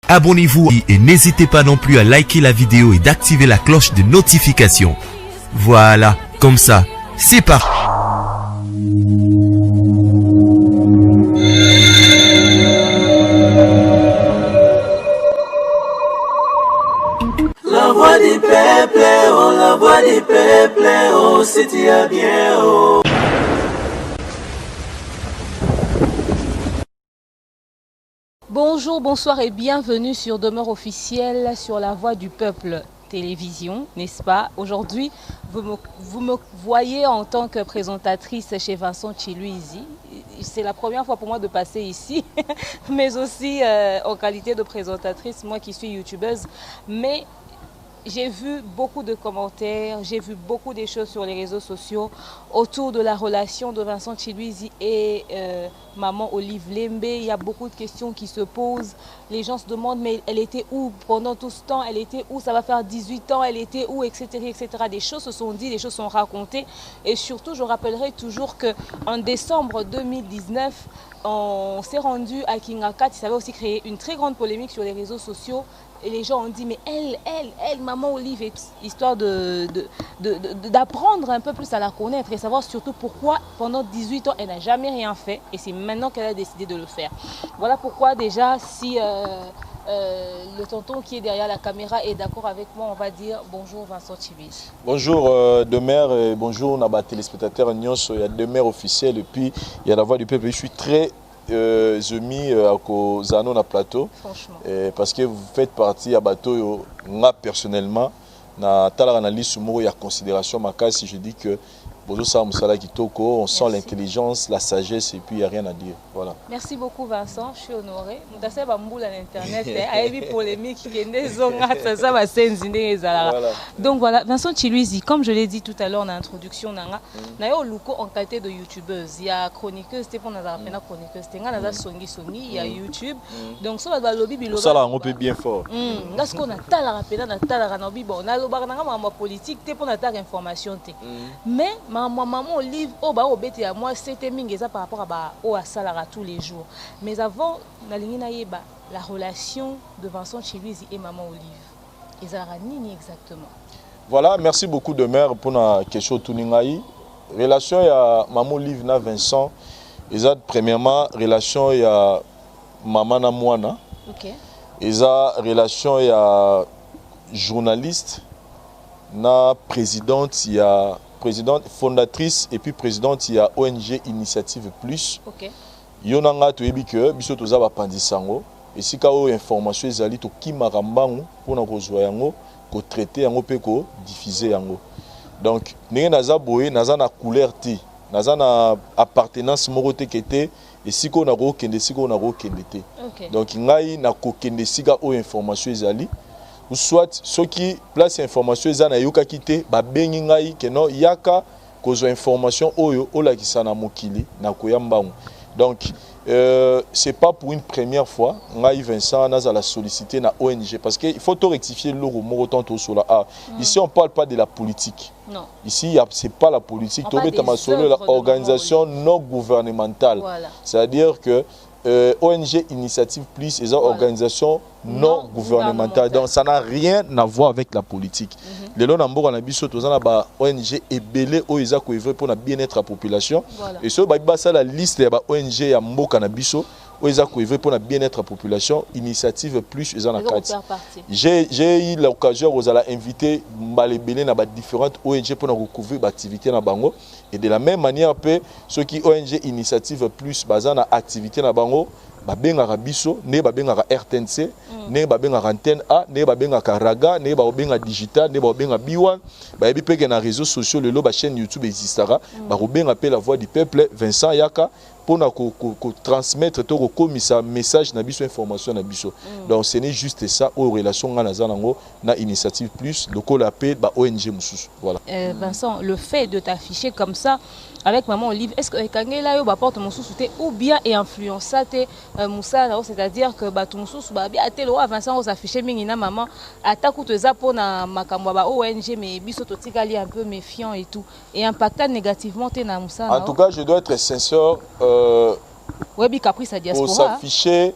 Abonnez-vous et n'hésitez pas non plus à liker la vidéo et d'activer la cloche de notification. Voilà, comme ça, c'est parti. La voix du peuple, oh, la voix du peuple, oh, c'est bien, oh. Bonjour, bonsoir et bienvenue sur Demeure officielle sur la voix du peuple télévision, n'est-ce pas? Aujourd'hui, vous me voyez en tant que présentatrice chez Vincent Chiluizi. C'est la première fois pour moi de passer ici, mais aussi en qualité de présentatrice, moi qui suis youtubeuse. Mais j'ai vu beaucoup de commentaires, j'ai vu beaucoup de choses sur les réseaux sociaux autour de la relation de Vincent Chiluizi et maman Olive Lembe. Il y a beaucoup de questions qui se posent. Les gens se demandent, mais elle était où pendant tout ce temps? Elle était où? Ça va faire 18 ans, elle était où? Etc. etc. Des choses se sont dites, des choses sont racontées. Et surtout, je rappellerai toujours qu'en décembre 2019, on s'est rendu à Kingakat. Ça avait aussi créé une très grande polémique sur les réseaux sociaux. Et les gens ont dit, mais elle, maman Olive, histoire d'apprendre un peu plus à la connaître et savoir surtout pourquoi pendant 18 ans, elle n'a jamais rien fait. Et c'est maintenant qu'elle a décidé de le faire. Voilà pourquoi déjà, si le tonton qui est derrière la caméra est d'accord avec moi, on va dire bonjour Vincent Chiluizi. Bonjour Demeure et bonjour Naba téléspectateurs. Il y a Demeure officiel et puis il y a la voix du peuple. Je suis très mis à Zano na plateau parce que vous faites partie à bateau moi personnellement na tala analyse moko ya considération makasi. Je dis que on sent l'intelligence, la sagesse et puis il n'y a rien à dire. Voilà. Merci beaucoup Vincent, je suis honoré. Donc voilà, Vincent Chiluizi, comme je l'ai dit tout à l'heure en introduction, en qualité de youtubeuse, il y a chroniqueuse, il y a YouTube. Donc ça va lobby on peut bien fort. Parce qu'on a politique, pour notre information. Mais maman Olive, moi c'était mingi par rapport à Salara tous les jours. Mais avant, la relation de Vincent Chiluizi et maman Olive, ils nini exactement. Voilà, merci beaucoup de mère pour la question Tuningaï. Relation ya maman Olive na Vincent, ils ont premièrement relation ya maman na moana. OK. Ils ont relation ya journaliste na présidente ya présidente fondatrice et puis présidente il y a ONG Initiative Plus. OK. Yonanga to ebike biso toza ba pandisango et si ka o information ezali to kimaka mbangu pona kozwa yango ko traiter yango pe ko diffuser yango. Donc ndenge naza boye naza na couleur te naza na appartenance moko te kete et siko na ko kende siko na ko kende te. Okay. Donc ngai na ko kende sika o information ezali ou soit ceux qui placent information ezana yoka kité ba bengi ngai ke no yaka kozo information oyo ola kisana mokili na koyambango. Donc c'est pas pour une première fois ngai Vincent naza la solliciter na ONG parce que il faut tout rectifier le mot tanto sur la A. Ici on parle pas de la politique. Non. Ici c'est pas la politique, to betama solo la organisation non gouvernementale. Voilà. C'est-à-dire que ONG Initiative Plus et organisation non gouvernementale. Donc ça n'a rien à voir avec la politique. Les gens n'ont pas ONG et belé oisa ko pour le bien-être de la population. Et ce ça la liste des ONG ya mboka na biso oisa ko pour le bien-être de la population. Initiative Plus et en j'ai eu l'occasion de inviter les belé na différentes ONG pour recouvrir l'activité na bango. Et de la même manière, ceux qui ONG Initiative Plus basant na activité na bango, babengaka biso, ne babengaka RTNC, ne babengaka Antenne A, ne babengaka Raga, ne babengaka Digital, ne babengaka B1, bayebi peke na réseaux sociaux lelo ba chaîne YouTube existera, ba robenga pe la voix du peuple Vincent Yaka pour transmettre to komisa message na biso information na biso. Donc ce n'est juste ça aux relations na Initiative Plus, le col appel ba ONG mususu. Voilà. Vincent, le fait de t'afficher comme ça avec maman Olive, est-ce que Kangela yo ba porte mususu te ou bien et influencer te Moussa, c'est-à-dire que ba tout mususu ba bien telo Vincent aux afficher mingi na maman ataku te za pona makambo ba ONG mais biso to tikali un peu méfiant et tout et impactant négativement te na Moussa. En tout cas, je dois être sincère pour s'afficher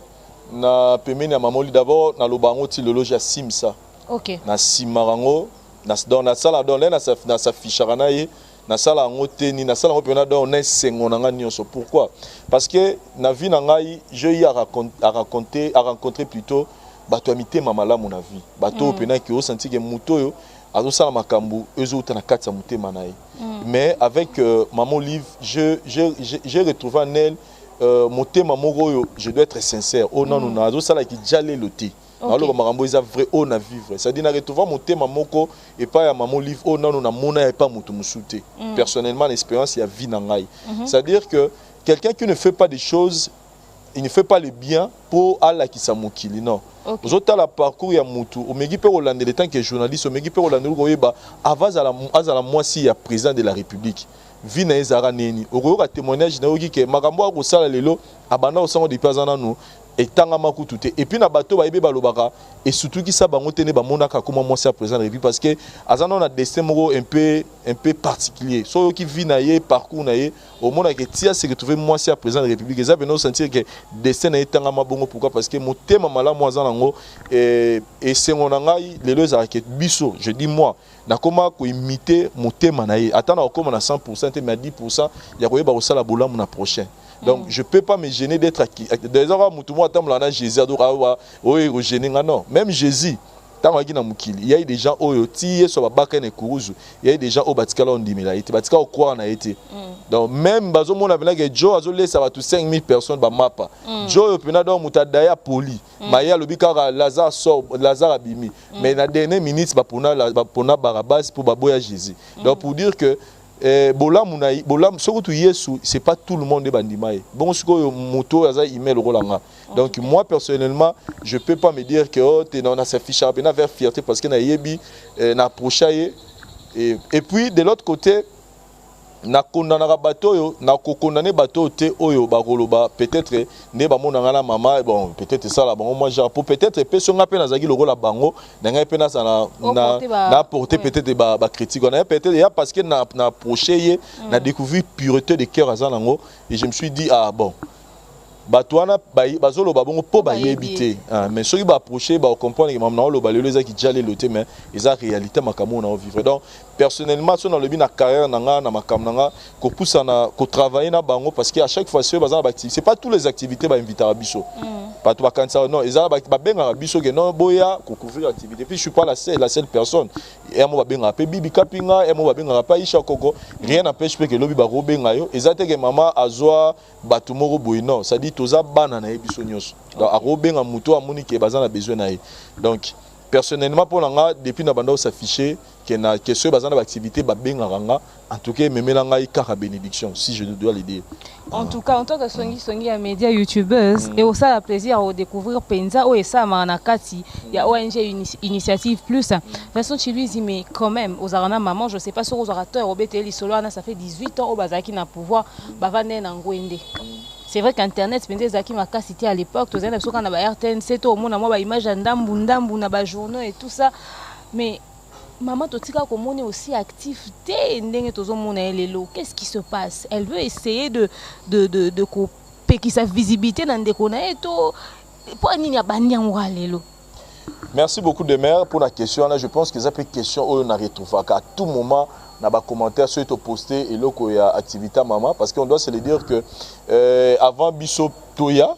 na pemeni ya mamoli d'abord na lobango ti le loge simsa. OK. Na simarango dans la salle dans là na sa fichara na ye na sala ngo teni na sala ngo pena do na sengo na nga nyonso. Pourquoi? Parce que na vie na ngai je y a rencontrer plutôt bato amité mamala mon avis. Bato pena ki o senti que muto yo azo sala makambu ezo uta na kati ya mutema na ye. Mais avec maman Liv j'ai retrouvé en elle motema moko yo je dois être sincère. Oh non non azo sala ki jale loté. Alors makambo eza vrai on a vivre. Ça dit na retrouver motema moko et pas ya maman Liv oh non non na mona et pas mutu musuté. Personnellement l'expérience il y a vie na ngai. C'est-à-dire que quelqu'un qui ne fait pas des choses, il ne fait pas le bien pour Allah qui s'amokili non. Vous avez le parcours ya mutu, au megi pe Hollande le temps que journaliste, au megi pe Hollande ko avant la moi si ya président de la République. Vie na ezara neni. Au témoignage na oki ke makambo ko sala lelo abana osango depuis azana nous et tanga makututé et puis na bato ba yebe balobaka et surtout qui ça bango tene ba monaka comme moi c'est président de la République parce que azana on a destin moko un peu particulier so qui vit na ye parcours na ye au monde que tia se retrouver moi c'est président de la République ça beno sentir que destin na tanga mabongo pourquoi parce que motema mala moi azana ngo et c'est on ngai lelo za ke biso je dis moi na koma ko imiter motema na ye attendre comme na 100% mais à 10% ya ko yeba ko sala bola mon prochain. Donc je peux pas me gêner d'être acquis. D'ailleurs mutumo atamla Jésus adoka oyo gêner non. Même Jésus tant na mukili, il y a des gens oyo tié so babaka ne kuruzu. Il y a des gens au batikala ondimela été batika okwa na été. Donc même bazo mona vena que Joe azo laisser ba tout 5000 personnes ba mapa. Joe pena do mutadaya poli. Maya lobika Lazare sort Lazare abimi. Mais na dernière minute ba pona Barabas pour baboya Jésus. Donc pour dire que bolam surtout Yesu c'est pas tout le monde de bandimaye bon ce que moto aza email rolanga donc moi personnellement je peux pas me dire que oh t'es dans sa fiche na vers fierté parce que na yebi na approché et puis de l'autre côté na condamner bateau yo na condamner bateau te oyo ba koloba peut-être ne ba mona ngana maman bon peut-être ça là bon moi genre pour peut-être personne ngape na zaki lokola bango na ngape na ça na porter peut-être ba critique on a peut-être ya parce que na approché na découvert pureté de cœur azanango et je me suis dit ah bon batwana bazolo babongo po ba yebité mais ceux qui ba approcher ba comprendre que mamna lo balelo za ki jale loté mais eza réalité makamo na vivre donc personnellement so dans le bin na carrière nanga na makam nanga ko poussa na ko travailler na bango parce que à chaque fois c'est bazana ba activité c'est pas toutes les activités ba inviter à biso pas tout ba kansa non eza ba benga biso que non boya ko couvrir activité puis je suis pas la seule personne et mo ba benga pe bibi kapinga et mo ba benga pa isha koko rien n'empêche que lobi ba robenga yo eza te que maman azwa batu moko boy non ça dit toza bana na biso nyos donc a robenga muto amoni ke bazana besoin na ye donc personnellement pour nga depuis na banda s'afficher que ceux bazana d'activité ba benga ranga en tout cas memela ngai kaka bénédiction si je dois le dire. En tout cas en tant que songi ya média youtubeuse et aussi la plaisir à découvrir penza o esa na kati ya ONG Initiative Plus façon tu lui dis mais quand même aux arana maman je sais pas sur aux orateurs obeteli solo ana ça fait 18 ans au bazaki na pouvoir bavane na ngwende. C'est vrai qu'Internet, c'est des acquis cité à l'époque, tous les gens qui ont RTNC, tout le monde a image d'ambundambu, na journaux et tout ça. Mais maman, tu sais comment on est aussi actif. Qu'est-ce qui se passe? Elle veut essayer de couper qui sa visibilité dans des connaissances et tout. Pour n'y a pas de Merci beaucoup de mère pour la question. Là, je pense que ça peut être question où on a retrouvé à tout moment. Dans les commentaires sur posté et là il y a activité maman parce qu'on doit se le dire que avant biso toya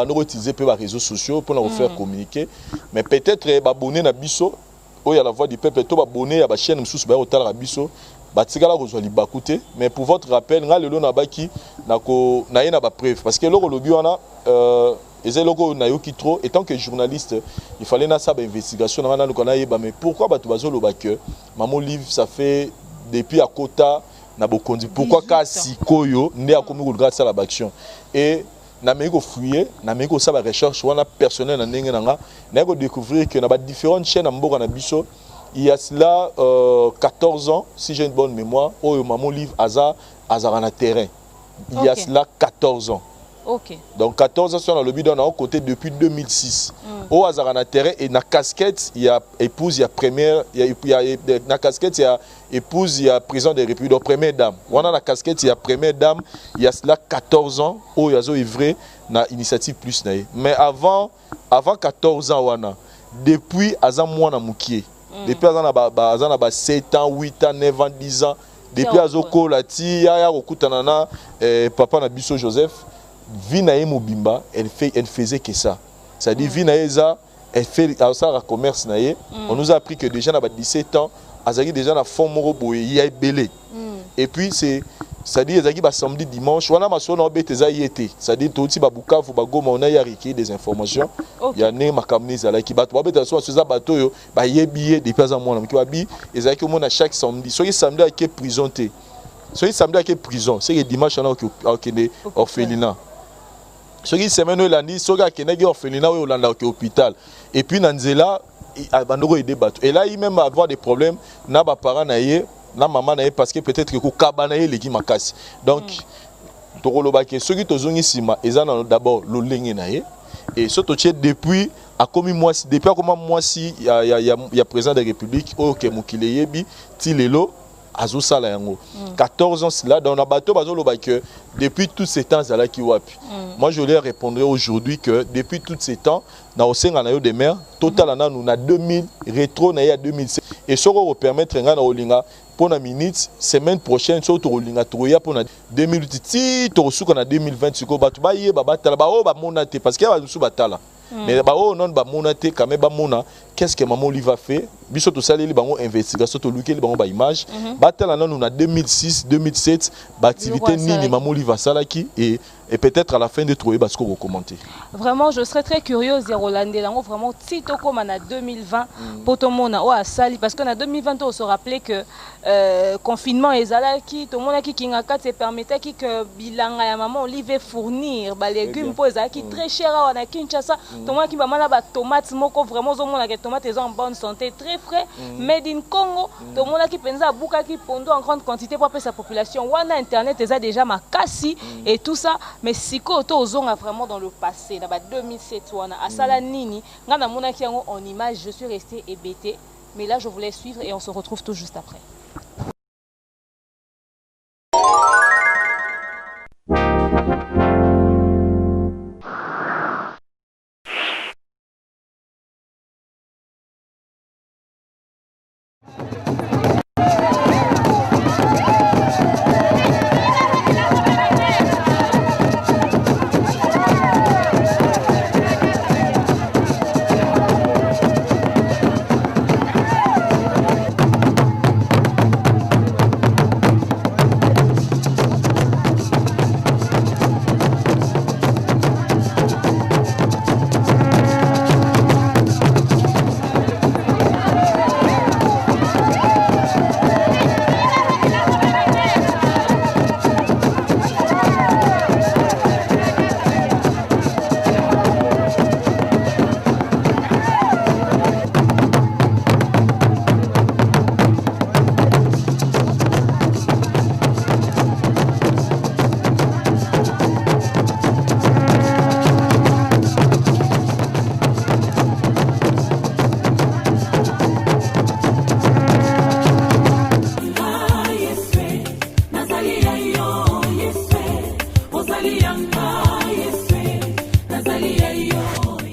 nous utiliser les réseaux sociaux pour nous faire communiquer mais peut-être abonner na biso il y a la voix du peuple to abonner à la chaîne sous ba otala biso batikala ko zoli bakute mais pour votre rappel nga lelo na baki na ko na yena ba preuve parce que loko lobi wana trop. Et tant que journaliste, il fallait na ça investigation. Mais pourquoi que Maman Liv ça fait depuis à Kota na bokondi pourquoi kasi koyo ne a commis regarde ça la action et na meko fouiller na meko ça ba recherche wana personnel na ndenge nanga na ko découvrir que na ba différentes chaînes mboka na biso il y a cela 14 ans si j'ai une bonne mémoire oh Maman Liv azara na terrain il y a cela 14 ans. Okay. Donc 14 ans sur le bidon à côté depuis 2006. Au hasard na terrain et na casquette il y a épouse il y a première il y a na casquette il y a épouse il y a président de la République donc première dame. On a la casquette il y a première dame il y a cela 14 ans au yazo ivré na initiative plus na ye. Mais avant 14 ans wana, depuis aza mwana mukie. Depuis aza na 7 ans, 8 ans, 9 ans, 10 ans, depuis azoko lati ya kokutana na papa na biso Joseph, vie na ye mobimba, elle faisait que ça. C'est-à-dire vie na ye za, elle fait ça commerce na ye. On nous a appris que déjà na 17 ans, azaki déjà na fond moko boye ya belé. Et puis c'est-à-dire ezaki ba samedi dimanche wana maso na obeteza yete. C'est-à-dire toti ba Bukavu ba Goma on a ya recueilli des informations. Ya ne makamni zalaki bato ba beteza so bato yo ba yebiye depuis za mwana mki babi ezaki mona chaque samedi. Soki samedi ake prison te. Soki samedi ake prison, c'est que dimanche on a okende orphelinat. Soki semaine lundi soki akende orphelinat ou olanda au hôpital. Et puis nanzela bandoko aider bato. Et là il même avoir des problèmes na ba parents na ye na maman na ye parce que peut-être que kabana ye leki makasi. Donc tokolobaki soki tozongi sima ezana d'abord lolenge na ye et surtout depuis a commis moi depuis a comment moi si il y a président de la République OK mukile yebi ti lelo azo sala yango 14 ans là dans na bateau bazo lobaki depuis tous ces temps là qui wapi. Moi je leur répondrai aujourd'hui que depuis tous ces temps na osenga na yo de mer total na nous na 2000 rétro na ya 2007 et ça va permettre nga na olinga pour la minute semaine prochaine surtout olinga troya pour na 2008 ti to suka na 2020 siko batu ba ye ba batala ba o ba monate parce que ba su batala mais ba o non ba monate quand même ba mona qu'est-ce que maman Oliva fait biso to sali li bango investigation to luki li bango ba image batala na nous na 2006 2007 ba activité nini maman Oliva salaki et peut-être à la fin de trouver parce qu'on va commenter. Vraiment, je serais très curieuse de Rolandé. Vraiment, si tu comme en 2020, pour tout le monde à Sali, parce qu'en 2020, on se rappelait que confinement et zalaki, tout le monde qui n'a qu'à te permettre que bilan à maman Olivier fournir les légumes pour qui très cher on a Kinshasa, tout le monde qui va mal à tomates, moko vraiment au monde les tomates sont en bonne santé, très frais, made in Congo, tout le monde qui pense à bouka qui pondo en grande quantité pour sa population. On a internet déjà ma cassi et tout ça. Mais si on a vraiment dans le passé, dans 2007, à Salanini, en image, je suis restée hébétée. Mais là, je voulais suivre et on se retrouve tout juste après.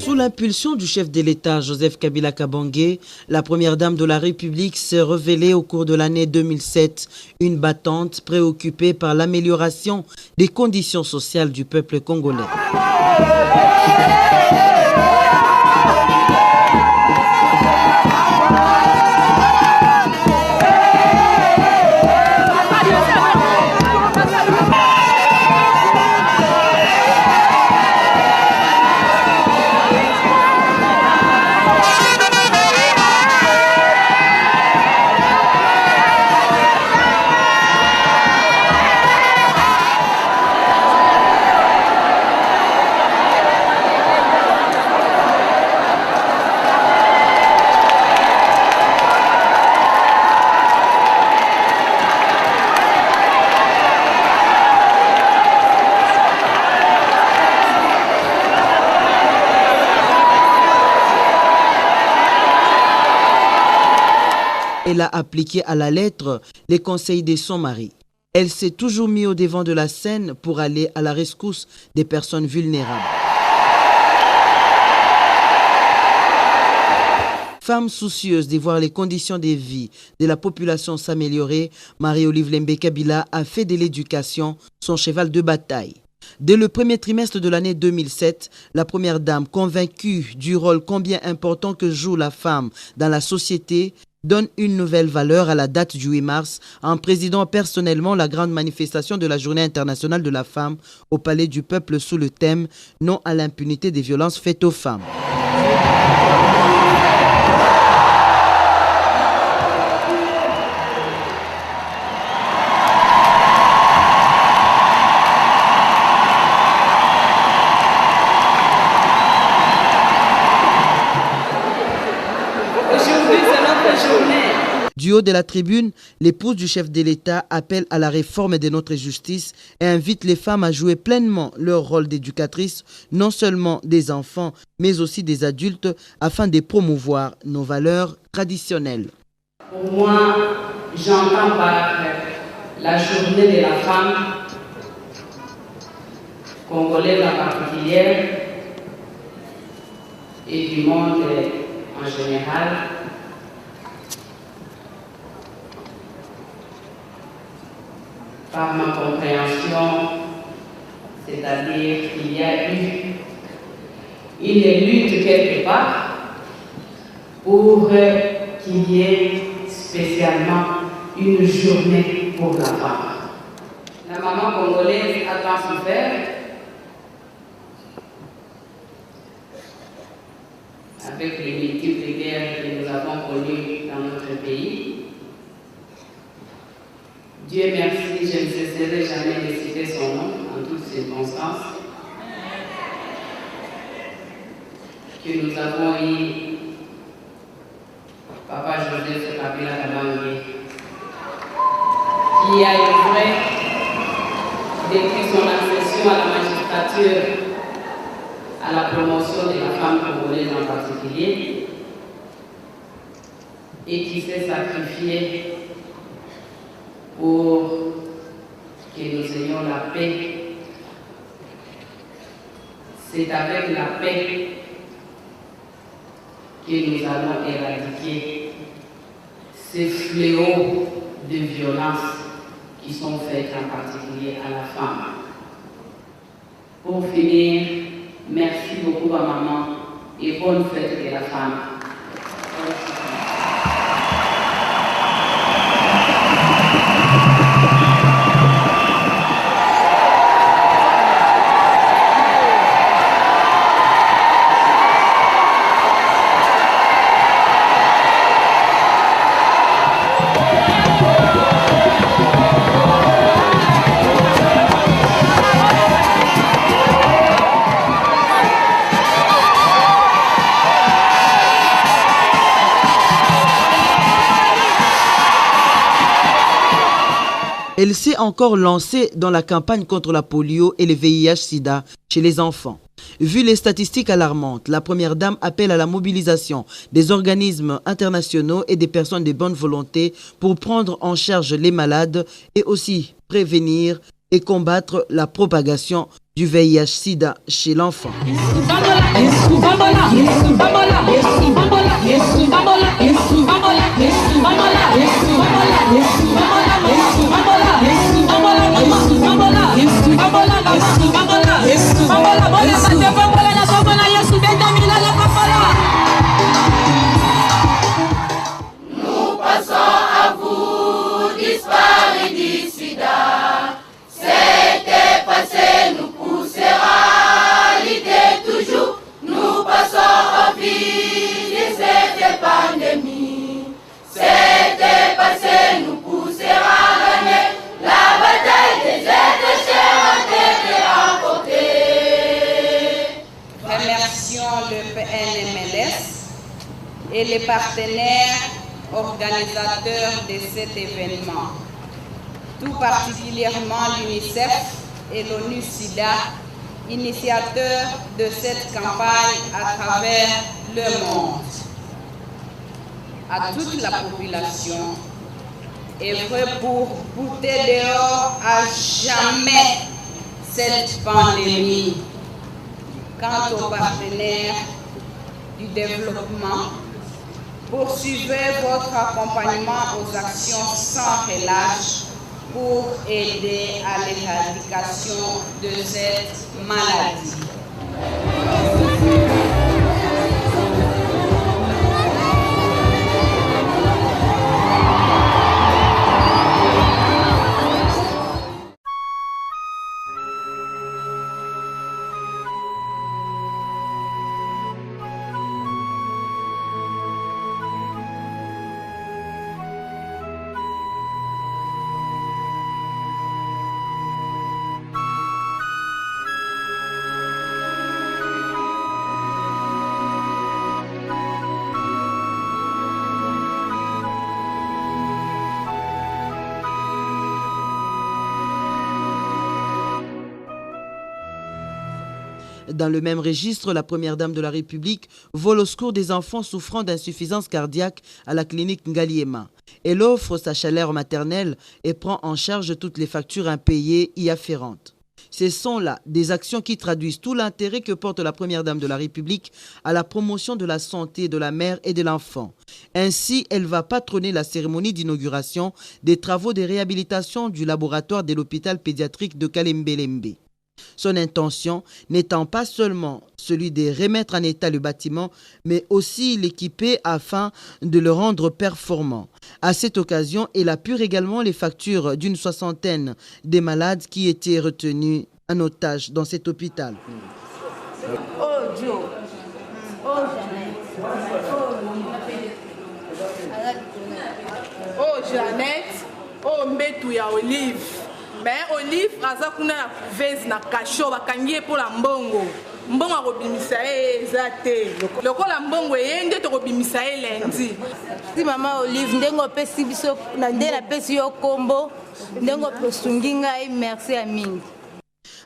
Sous l'impulsion du chef de l'État, Joseph Kabila Kabange, la première dame de la République s'est révélée au cours de l'année 2007 une battante préoccupée par l'amélioration des conditions sociales du peuple congolais. Elle a appliqué à la lettre les conseils de son mari. elle s'est toujours mise au devant de la scène pour aller à la rescousse des personnes vulnérables. Femme soucieuse de voir les conditions de vie de la population s'améliorer, Marie-Olive Lembe Kabila a fait de l'éducation son cheval de bataille. Dès le premier trimestre de l'année 2007, la première dame, convaincue du rôle combien important que joue la femme dans la société, donne une nouvelle valeur à la date du 8 mars en présidant personnellement la grande manifestation de la Journée internationale de la femme au Palais du Peuple sous le thème « Non à l'impunité des violences faites aux femmes ». Du haut de la tribune, l'épouse du chef de l'État appelle à la réforme de notre justice et invite les femmes à jouer pleinement leur rôle d'éducatrices, non seulement des enfants, mais aussi des adultes, afin de promouvoir nos valeurs traditionnelles. Pour moi, j'entends par la journée de la femme, congolaise en particulier, et du monde en général, par ma compréhension, c'est-à-dire qu'il y a eu une lutte quelque part pour qu'il y ait spécialement une journée pour la femme. La maman congolaise a tant souffert avec les multiples guerres que nous avons connues dans notre pays. Dieu merci, je ne cesserai jamais de citer son nom en toutes circonstances. Que nous avons eu Papa Joseph Kabila Kabange, qui a œuvré depuis son accession à la magistrature à la promotion de la femme congolaise en particulier, et qui s'est sacrifié pour que nous ayons la paix. C'est avec la paix que nous allons éradiquer ces fléaux de violence qui sont faits en particulier à la femme. Pour finir, merci beaucoup à maman et bonne fête de la femme. Elle s'est encore lancée dans la campagne contre la polio et le VIH-Sida chez les enfants. Vu les statistiques alarmantes, la première dame appelle à la mobilisation des organismes internationaux et des personnes de bonne volonté pour prendre en charge les malades et aussi prévenir et combattre la propagation du VIH-Sida chez l'enfant. Nous passons à vous, disparus du sida. C'était passé, nous poussera l'idée toujours. Nous passons au fil de cette pandémie. C'était passé, nous poussera à gagner la bataille des êtres chers remportée. Remercions le PNMLS et les partenaires organisateurs de cet événement, tout particulièrement l'UNICEF et l'ONU-SIDA, initiateurs de cette campagne à travers le monde. À toute la population, œuvrer pour bouter dehors à jamais cette pandémie. Quant aux partenaires du développement, poursuivez votre accompagnement aux actions sans relâche pour aider à l'éradication de cette maladie. Dans le même registre, la première dame de la République vole au secours des enfants souffrant d'insuffisance cardiaque à la clinique Ngaliema. Elle offre sa chaleur maternelle et prend en charge toutes les factures impayées y afférentes. Ce sont là des actions qui traduisent tout l'intérêt que porte la première dame de la République à la promotion de la santé de la mère et de l'enfant. Ainsi, elle va patronner la cérémonie d'inauguration des travaux de réhabilitation du laboratoire de l'hôpital pédiatrique de Kalembelembe. Son intention n'étant pas seulement celui de remettre en état le bâtiment, mais aussi l'équiper afin de le rendre performant. À cette occasion, elle apure également les factures d'une soixantaine des malades qui étaient retenus en otage dans cet hôpital. Oh Joe, oh Jeannette, oh Mbetou ya Olive. Mais Olive aza kuna na vase na kasho bakangie pour la mbongo. Mbongo akobimisa ezate. Lokola mbongo yende to kobimisa lendi. Si mama Olive ndengo pesi biso na ndela pesi yo kombo ndengo posungi ngai merci amine.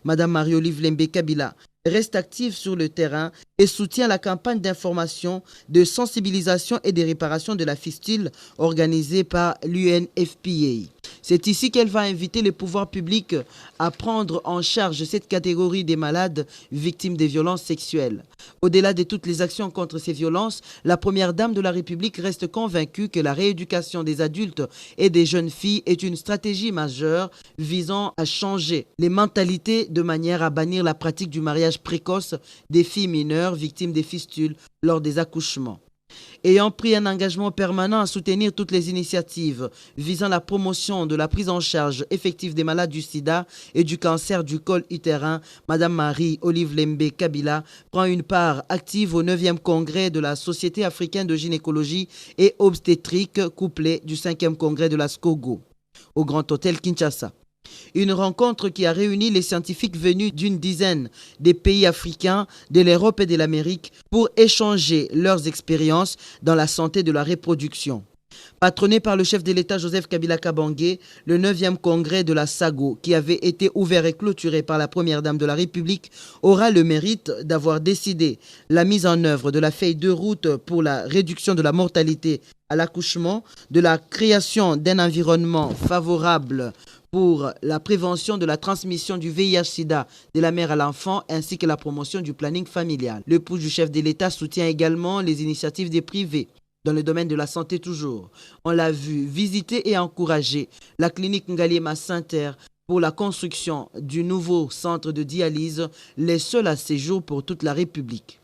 Madame Marie-Olive Lembe Kabila reste active sur le terrain et soutient la campagne d'information, de sensibilisation et de réparation de la fistule organisée par l'UNFPA. C'est ici qu'elle va inviter les pouvoirs publics à prendre en charge cette catégorie des malades victimes des violences sexuelles. Au-delà de toutes les actions contre ces violences, la première dame de la République reste convaincue que la rééducation des adultes et des jeunes filles est une stratégie majeure visant à changer les mentalités de manière à bannir la pratique du mariage précoce des filles mineures victimes des fistules lors des accouchements. Ayant pris un engagement permanent à soutenir toutes les initiatives visant la promotion de la prise en charge effective des malades du sida et du cancer du col utérin, Madame Marie-Olive Lembe Kabila prend une part active au 9e congrès de la Société africaine de gynécologie et obstétrique couplé du 5e congrès de la SCOGO au Grand Hôtel Kinshasa. Une rencontre qui a réuni les scientifiques venus d'une dizaine des pays africains, de l'Europe et de l'Amérique pour échanger leurs expériences dans la santé de la reproduction. Patronné par le chef de l'État Joseph Kabila Kabange, le 9e congrès de la SAGO, qui avait été ouvert et clôturé par la première dame de la République, aura le mérite d'avoir décidé la mise en œuvre de la feuille de route pour la réduction de la mortalité à l'accouchement, de la création d'un environnement favorable pour la prévention de la transmission du VIH-Sida de la mère à l'enfant ainsi que la promotion du planning familial. Le pouce du chef de l'État soutient également les initiatives des privés dans le domaine de la santé toujours. On l'a vu visiter et encourager la clinique Ngaliema Saint-Terre pour la construction du nouveau centre de dialyse, les seuls à ce jour pour toute la République.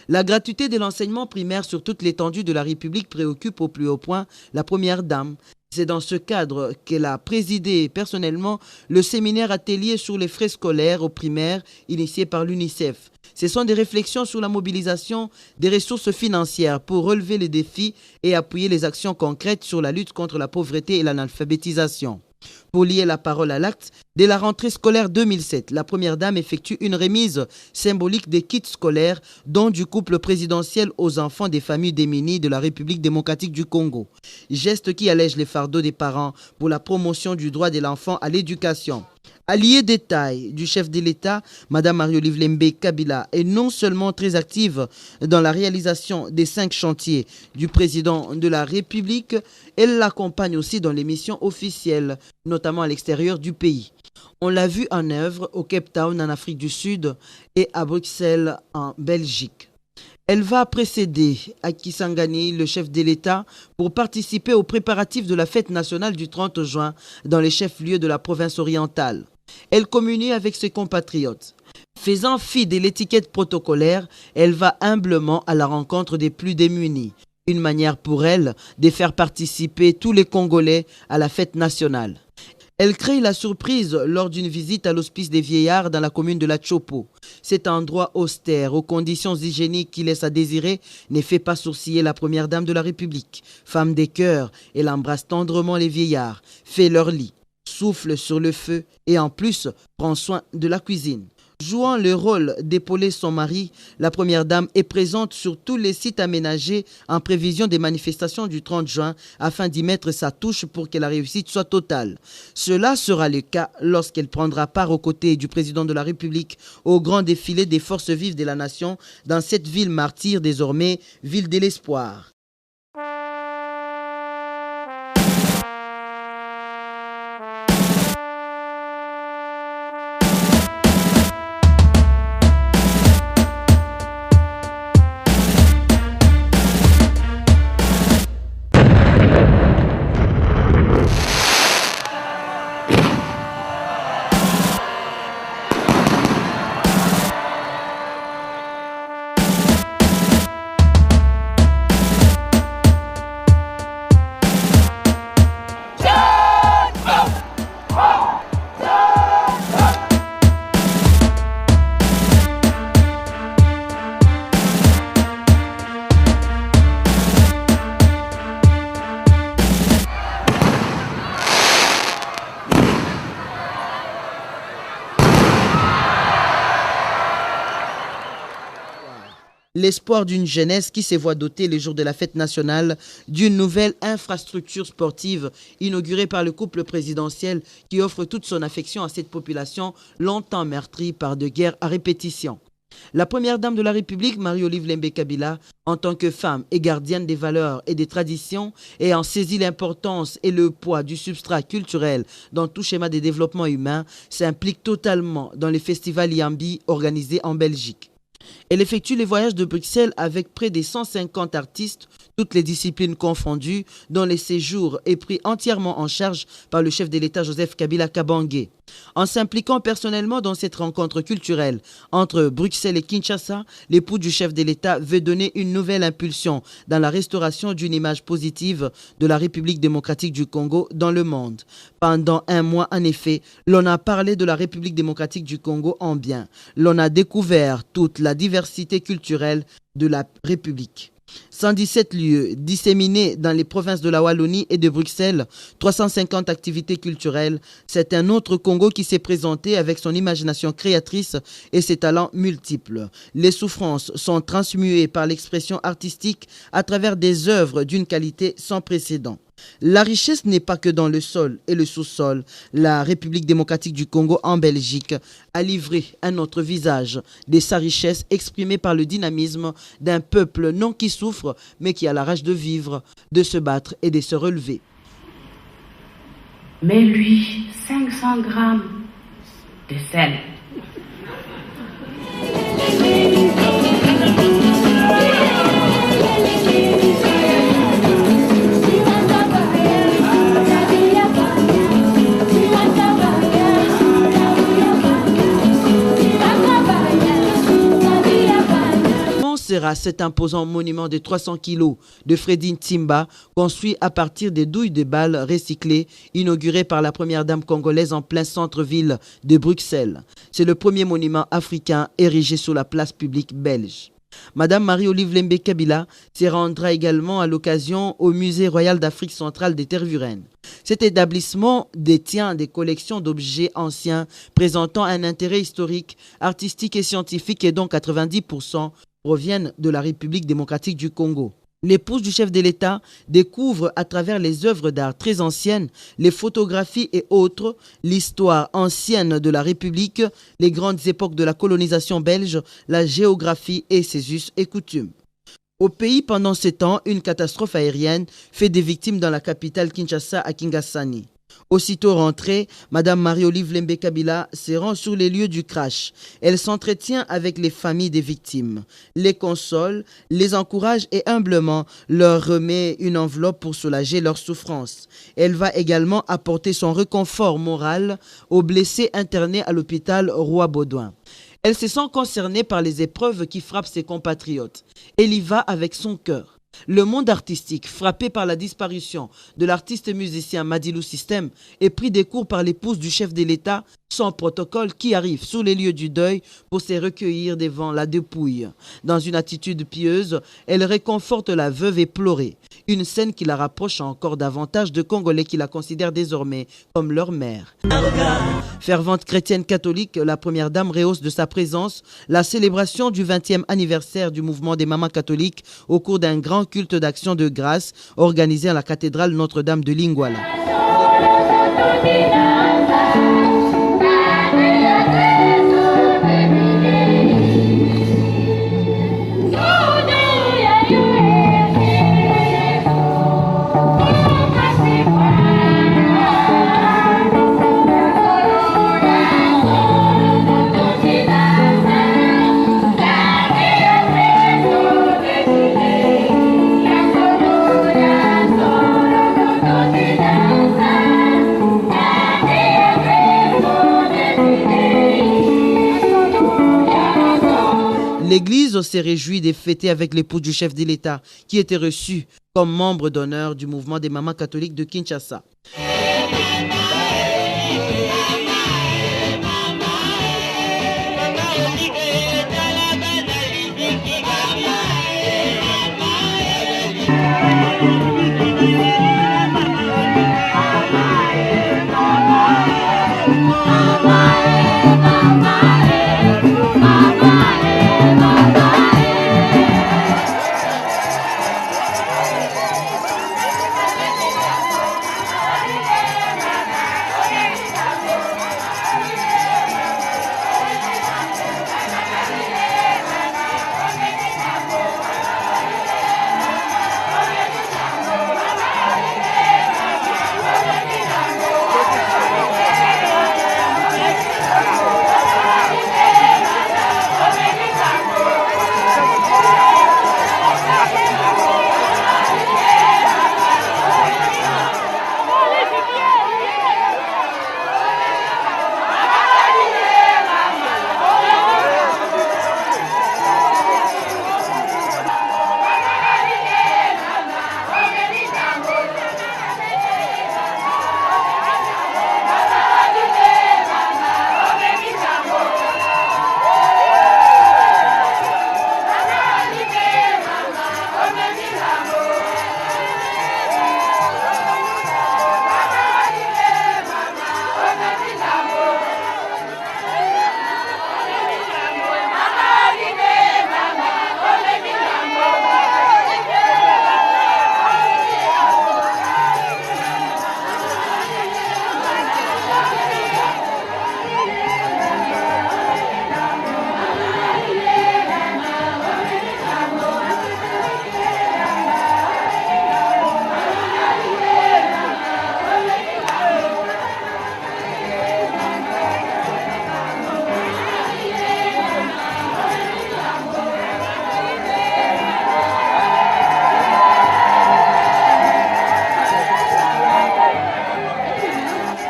La gratuité de l'enseignement primaire sur toute l'étendue de la République préoccupe au plus haut point la première dame. C'est dans ce cadre qu'elle a présidé personnellement le séminaire atelier sur les frais scolaires aux primaires initié par l'UNICEF. Ce sont des réflexions sur la mobilisation des ressources financières pour relever les défis et appuyer les actions concrètes sur la lutte contre la pauvreté et l'analphabétisation. Pour lier la parole à l'acte, dès la rentrée scolaire 2007, la première dame effectue une remise symbolique des kits scolaires, dont du couple présidentiel aux enfants des familles démunies de la République démocratique du Congo. Geste qui allège les fardeaux des parents pour la promotion du droit de l'enfant à l'éducation. Alliée des tailles du chef de l'État, Mme Marie-Olive Lembe Kabila est non seulement très active dans la réalisation des 5 chantiers du président de la République, elle l'accompagne aussi dans les missions officielles, notamment à l'extérieur du pays. On l'a vu en œuvre au Cape Town en Afrique du Sud et à Bruxelles en Belgique. Elle va précéder à Kisangani, le chef de l'État, pour participer aux préparatifs de la fête nationale du 30 juin dans les chefs-lieux de la province orientale. Elle communie avec ses compatriotes. Faisant fi de l'étiquette protocolaire, elle va humblement à la rencontre des plus démunis. Une manière pour elle de faire participer tous les Congolais à la fête nationale. Elle crée la surprise lors d'une visite à l'hospice des vieillards dans la commune de La Chopo. Cet endroit austère, aux conditions hygiéniques qui laissent à désirer, ne fait pas sourciller la première dame de la République. Femme des cœurs, elle embrasse tendrement les vieillards, fait leur lit, souffle sur le feu et en plus prend soin de la cuisine. Jouant le rôle d'épauler son mari, la première dame est présente sur tous les sites aménagés en prévision des manifestations du 30 juin afin d'y mettre sa touche pour que la réussite soit totale. Cela sera le cas lorsqu'elle prendra part aux côtés du président de la République au grand défilé des forces vives de la nation dans cette ville martyre désormais ville de l'espoir. L'espoir d'une jeunesse qui se voit dotée les jours de la fête nationale d'une nouvelle infrastructure sportive inaugurée par le couple présidentiel qui offre toute son affection à cette population longtemps meurtrie par de guerres à répétition. La première dame de la République, Marie-Olive Lembe Kabila, en tant que femme et gardienne des valeurs et des traditions, ayant saisi l'importance et le poids du substrat culturel dans tout schéma de développement humain, s'implique totalement dans le festival Yambi organisé en Belgique. Elle effectue les voyages de Bruxelles avec près de 150 artistes, toutes les disciplines confondues, dont les séjours est pris entièrement en charge par le chef de l'État Joseph Kabila Kabange. En s'impliquant personnellement dans cette rencontre culturelle entre Bruxelles et Kinshasa, l'époux du chef de l'État veut donner une nouvelle impulsion dans la restauration d'une image positive de la République démocratique du Congo dans le monde. Pendant un mois, en effet, l'on a parlé de la République démocratique du Congo en bien. L'on a découvert toute la diversité culturelle de la République. 117 lieux disséminés dans les provinces de la Wallonie et de Bruxelles, 350 activités culturelles. C'est un autre Congo qui s'est présenté avec son imagination créatrice et ses talents multiples. Les souffrances sont transmuées par l'expression artistique à travers des œuvres d'une qualité sans précédent. La richesse n'est pas que dans le sol et le sous-sol. La République démocratique du Congo en Belgique a livré un autre visage de sa richesse exprimée par le dynamisme d'un peuple non qui souffre mais qui a la rage de vivre, de se battre et de se relever. Mais lui, 500 grammes de sel. Sera cet imposant monument de 300 kg de Fredine Timba, construit à partir des douilles de balles recyclées, inauguré par la première dame congolaise en plein centre-ville de Bruxelles. C'est le premier monument africain érigé sur la place publique belge. Madame Marie-Olive Lembe Kabila se rendra également à l'occasion au Musée royal d'Afrique centrale des Tervuren. Cet établissement détient des collections d'objets anciens présentant un intérêt historique, artistique et scientifique et dont 90% proviennent de la République démocratique du Congo. L'épouse du chef de l'État découvre à travers les œuvres d'art très anciennes, les photographies et autres, l'histoire ancienne de la République, les grandes époques de la colonisation belge, la géographie et ses us et coutumes. Au pays, pendant ces temps, une catastrophe aérienne fait des victimes dans la capitale Kinshasa à Kingasani. Aussitôt rentrée, Mme Marie-Olive Lembe Kabila se rend sur les lieux du crash. Elle s'entretient avec les familles des victimes, les console, les encourage et humblement leur remet une enveloppe pour soulager leur souffrance. Elle va également apporter son réconfort moral aux blessés internés à l'hôpital Roi-Baudouin. Elle se sent concernée par les épreuves qui frappent ses compatriotes. Elle y va avec son cœur. Le monde artistique, frappé par la disparition de l'artiste musicien Madilou System, est pris des cours par l'épouse du chef de l'État, sans protocole, qui arrive sur les lieux du deuil pour se recueillir devant la dépouille. Dans une attitude pieuse, elle réconforte la veuve éplorée. Une scène qui la rapproche encore davantage de Congolais qui la considèrent désormais comme leur mère. Fervente chrétienne catholique, la première dame rehausse de sa présence la célébration du 20e anniversaire du mouvement des mamans catholiques au cours d'un grand culte d'action de grâce organisé à la cathédrale Notre-Dame de Lingwala. L'Église s'est réjouie de fêter avec l'épouse du chef de l'État, qui était reçu comme membre d'honneur du mouvement des mamans catholiques de Kinshasa.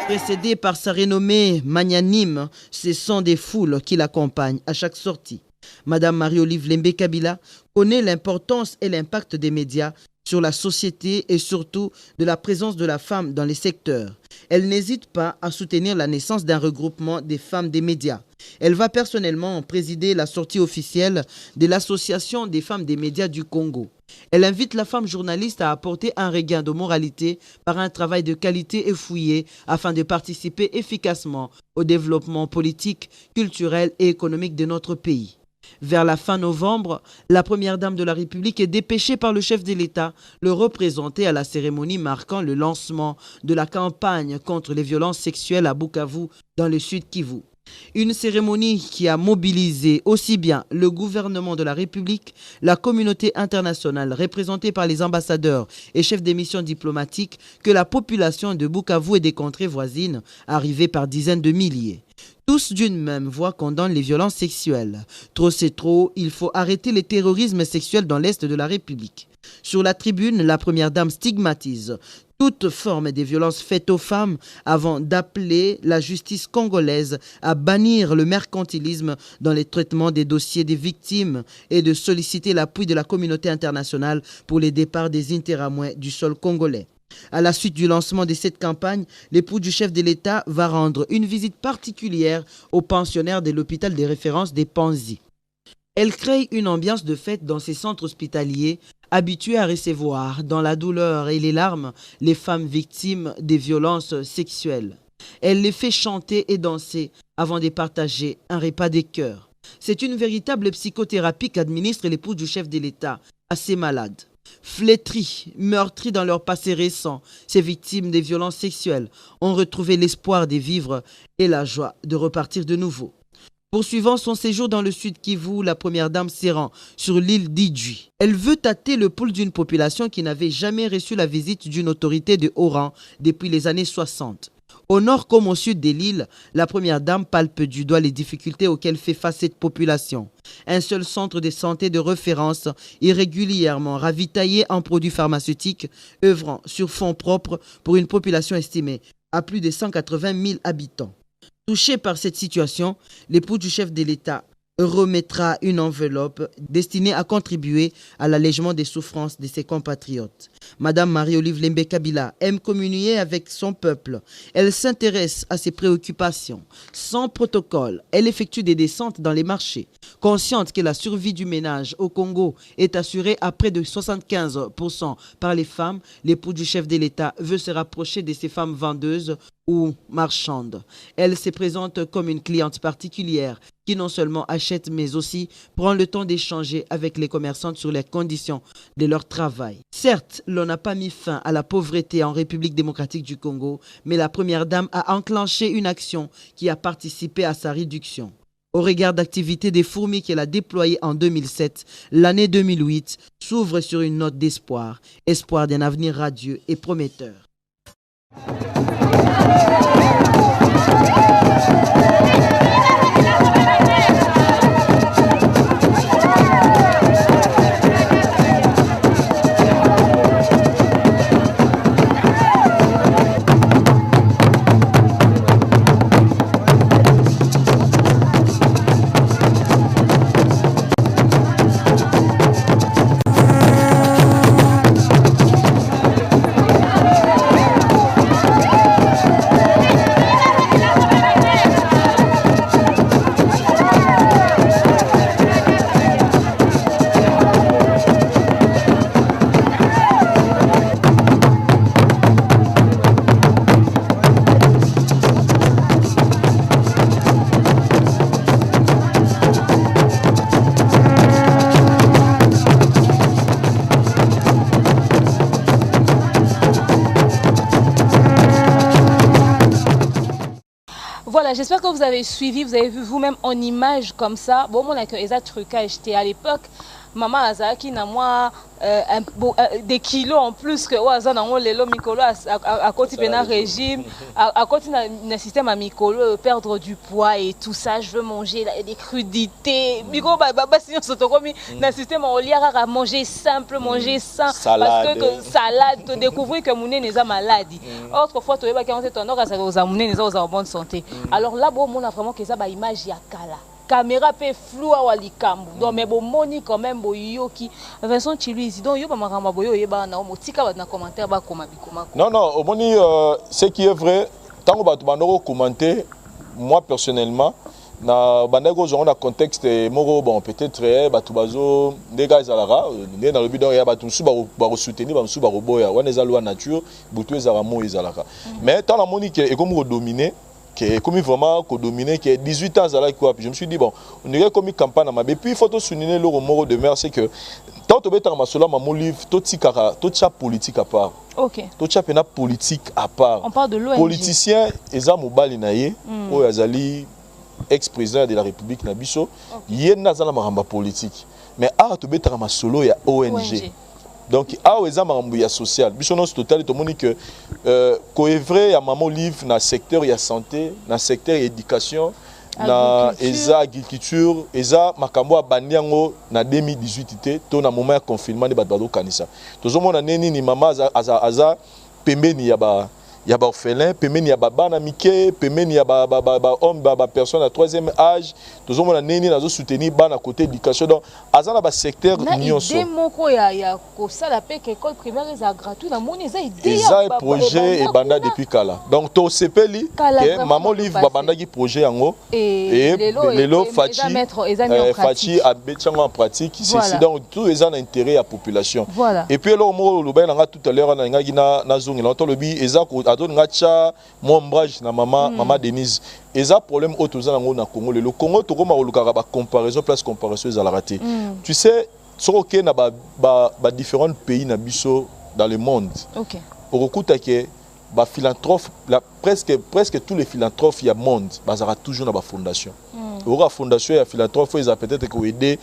Précédée par sa renommée magnanime, ce sont des foules qui l'accompagnent à chaque sortie. Madame Marie-Olive Lembe Kabila connaît l'importance et l'impact des médias sur la société et surtout de la présence de la femme dans les secteurs. Elle n'hésite pas à soutenir la naissance d'un regroupement des femmes des médias. Elle va personnellement présider la sortie officielle de l'Association des femmes des médias du Congo. Elle invite la femme journaliste à apporter un regain de moralité par un travail de qualité et fouillé afin de participer efficacement au développement politique, culturel et économique de notre pays. Vers la fin novembre, la première dame de la République est dépêchée par le chef de l'État, le représenter à la cérémonie marquant le lancement de la campagne contre les violences sexuelles à Bukavu, dans le sud Kivu. Une cérémonie qui a mobilisé aussi bien le gouvernement de la République, la communauté internationale représentée par les ambassadeurs et chefs des missions diplomatiques que la population de Bukavu et des contrées voisines, arrivée par dizaines de milliers. Tous d'une même voix condamnent les violences sexuelles. Trop c'est trop, il faut arrêter les terrorismes sexuels dans l'Est de la République. Sur la tribune, la première dame stigmatise toute forme des violences faites aux femmes avant d'appeler la justice congolaise à bannir le mercantilisme dans les traitements des dossiers des victimes et de solliciter l'appui de la communauté internationale pour les départs des interamouins du sol congolais. À la suite du lancement de cette campagne, l'époux du chef de l'État va rendre une visite particulière aux pensionnaires de l'hôpital de référence des Panzi. Elle crée une ambiance de fête dans ces centres hospitaliers, habitués à recevoir, dans la douleur et les larmes, les femmes victimes des violences sexuelles. Elle les fait chanter et danser avant de partager un repas des cœurs. C'est une véritable psychothérapie qu'administre l'époux du chef de l'État à ces malades. Flétris, meurtris dans leur passé récent, ces victimes des violences sexuelles ont retrouvé l'espoir de vivre et la joie de repartir de nouveau. Poursuivant son séjour dans le sud Kivu, la première dame s'y rend sur l'île d'Idjui. Elle veut tâter le pouls d'une population qui n'avait jamais reçu la visite d'une autorité de haut rang depuis les années 60. Au nord comme au sud de l'île, la première dame palpe du doigt les difficultés auxquelles fait face cette population. Un seul centre de santé de référence irrégulièrement ravitaillé en produits pharmaceutiques, œuvrant sur fonds propres pour une population estimée à plus de 180 000 habitants. Touché par cette situation, l'époux du chef de l'État remettra une enveloppe destinée à contribuer à l'allègement des souffrances de ses compatriotes. Madame Marie-Olive Lembe Kabila aime communier avec son peuple. Elle s'intéresse à ses préoccupations. Sans protocole, elle effectue des descentes dans les marchés. Consciente que la survie du ménage au Congo est assurée à près de 75% par les femmes, l'époux du chef de l'État veut se rapprocher de ces femmes vendeuses ou marchandes. Elle se présente comme une cliente particulière qui non seulement achète mais aussi prend le temps d'échanger avec les commerçantes sur les conditions de leur travail. Certes, l'on n'a pas mis fin à la pauvreté en République démocratique du Congo, mais la première dame a enclenché une action qui a participé à sa réduction. Au regard d'activités des fourmis qu'elle a déployées en 2007, l'année 2008 s'ouvre sur une note d'espoir, espoir d'un avenir radieux et prometteur. Voilà, j'espère que vous avez suivi, vous avez vu vous-même en image comme ça. Bon, mon accueil, les trucages, j'étais à l'époque, maman Azaki n'a moi des kilos en plus que Oazan a les mikolo à côté d'un régime, à côté d'un système à mikolo, perdre du poids et tout ça. Je veux manger des crudités. Miko baba sinon sotokomi d'un système on lit à manger simple, manger sain, parce que salade, te découvrir que mon nez n'est pas maladie. Autrefois tu es pas quand tu es en or à ça aux amener n'est pas en bonne santé. Alors là bon on a vraiment que ça ba image ya kala. Caméra peut flou à walikambu donc mais bon moni quand même boyo qui Vincent Chiluizi donc yo ba makamba boyo yeba na motika ba na commentaire ba koma bikoma non au moni ce qui est vrai tant ba bandoko commenter moi personnellement na bandeko zo na contexte moko bon peut-être ba tubazo des gars alara né dans le but ya ba tunsu ba soutenir ba musu ba roboya wana za loi nature butu ezara mo ezalaka mais tant la moni que et comme dominer comme vraiment dominé, qui est 18 ans, je me suis dit, bon, on dirait comme une campagne à ma. Et puis, il faut souligner le mot de mer, c'est que tant que tu as mon livre, tout ça politique à part. Ok. Tout ça politique à part. On parle de l'ONG. Politicien, ils ont mobile naïe, ou ils ex-président de la République Nabiso, il y a une politique. Mais tu as solo, il y a ONG. Donc, il y a social. Bisson total, tout le monde que vrai, il y a maman livre dans le secteur il y a santé, dans le secteur éducation, dans l'agriculture, eza makambo bandiango na 2018 to na moment ya confinement de badalo kanisa. Tout le monde a ni maman aza pembeni ya ba orphelin, pembeni ya bana mike, pembeni ya homme personne à troisième âge. Tout le monde a neni nazo soutenir bana côté éducation. Donc azana ba secteur nyonso. Na idée moko ya ko sala pe que école primaire est gratuit na moni eza idée ya projet et banda depuis kala. Donc to sepeli que maman livre banda ki projet yango et lelo fachi a betchango en pratique c'est donc tout les en intérêt à population. Et puis là mo lo ba tout à l'heure na zongi na to lobi eza adon ngacha mombrage na maman Denise eza problème autoza nango na Congo le Congo to koma olukaka ba comparaison place comparaison ezala raté. Tu sais soko na ba différents pays na biso dans le monde. OK. Okuta ke ba philanthrope presque tous les philanthropes il y a monde bazara toujours na ba fondation. Ora fondation ya philanthrope ils a peut-être que aider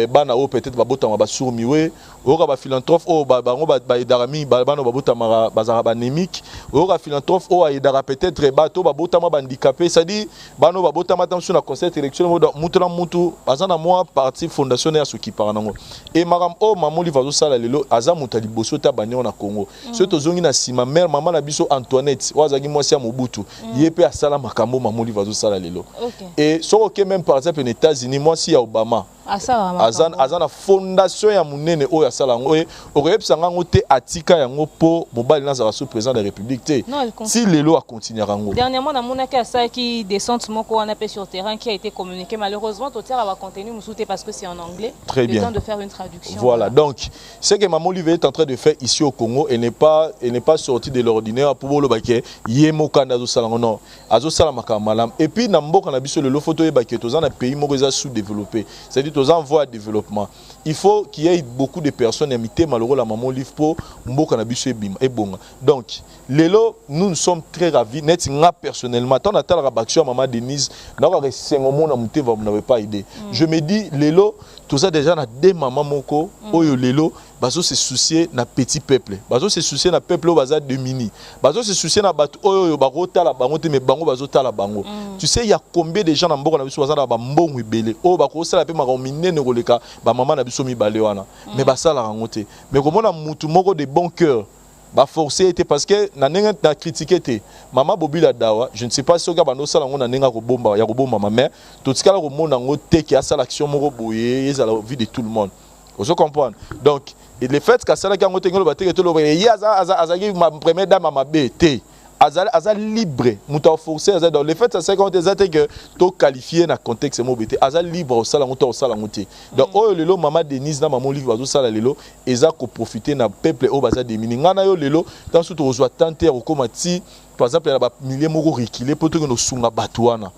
bana o peut-être ba botama ba surmiwe ora ba philanthrope o bango ba idarami bana ba botama bazara ba anémique ora philanthrope o aidara peut-être bato ba botama ba handicapé ça dit bana ba botama tam sur la conseil élection mutuna mutu bazana moi parti fondation ya soki paranango et maram o mamoli vazo sala lelo aza mutali boso ta banyo na Congo ce tozongi na sima mère maman na biso Antoinette wazaki mwasi ya Mobutu yepe asala makambo mamoli vazo sala lelo et ok même par exemple aux États-Unis moi si ya Obama azana fondation ya munene o ya sala ngo e oyebsanga ngo te atika yango po mobali na za sous président de la République te si lelo a continuer ngo dernièrement na monaka ça qui descente moko on appelle sur terrain qui a été communiqué malheureusement tout terre va contenu musuté parce que c'est en anglais très bien le temps de faire une traduction voilà donc ce que maman Olivier est en train de faire ici au Congo elle n'est pas sortie de l'ordinaire pour le baké yemoka na zo sala ngo non azo sala makamalam et puis na mboka na biso le photo e baké to za na pays moko za sous-développé c'est aux envois de développement. Il faut qu'il y ait beaucoup de personnes imitées malheureux la maman livre pour mboka na biso et bon. Donc lelo nous sommes très ravis net nga personnellement tant attend la réaction maman Denise na va ressengomo na muté va n'avait pas idée. Je me dis lelo tout ça déjà na des mamans moko oyo lelo bazo se soucier na petit peuple. Bazo se soucier na peuple au baza de mini. Bazo se soucier na bato oyo barota la bango te mais bango bazo ta la bango. Tu sais il y a combien de gens na mboka na biso baza na ba mbongo ibele. O ba ko sala pe ma minene roleka ba maman na biso mi bale wana. Mais ba sala rango te. Mais comment na mutu moko de bon cœur ba forcé était parce que na nenga na critiquer te maman Bobila Dawa je ne sais pas si o ga bando sala ngo na nenga ko bomba ya ko bomba maman tout ce kala ko mona ngo te ki asala action moko boye ezala vie de tout le monde. Vous comprenez donc et le fait que ça la gango tengolo ba te to lo ye azaki ma première dame ma BT aza libre muta forcé aza dans le fait ça quand tu que to qualifié na contexte mobité aza libre au sala muta au sala muté donc oh lelo maman Denise na maman livre au sala lelo eza ko profiter na peuple au baza de mini ngana yo lelo tant sous to reçoit tenter au komati par exemple il y a milliers moko reculer pour que nous sunga batouana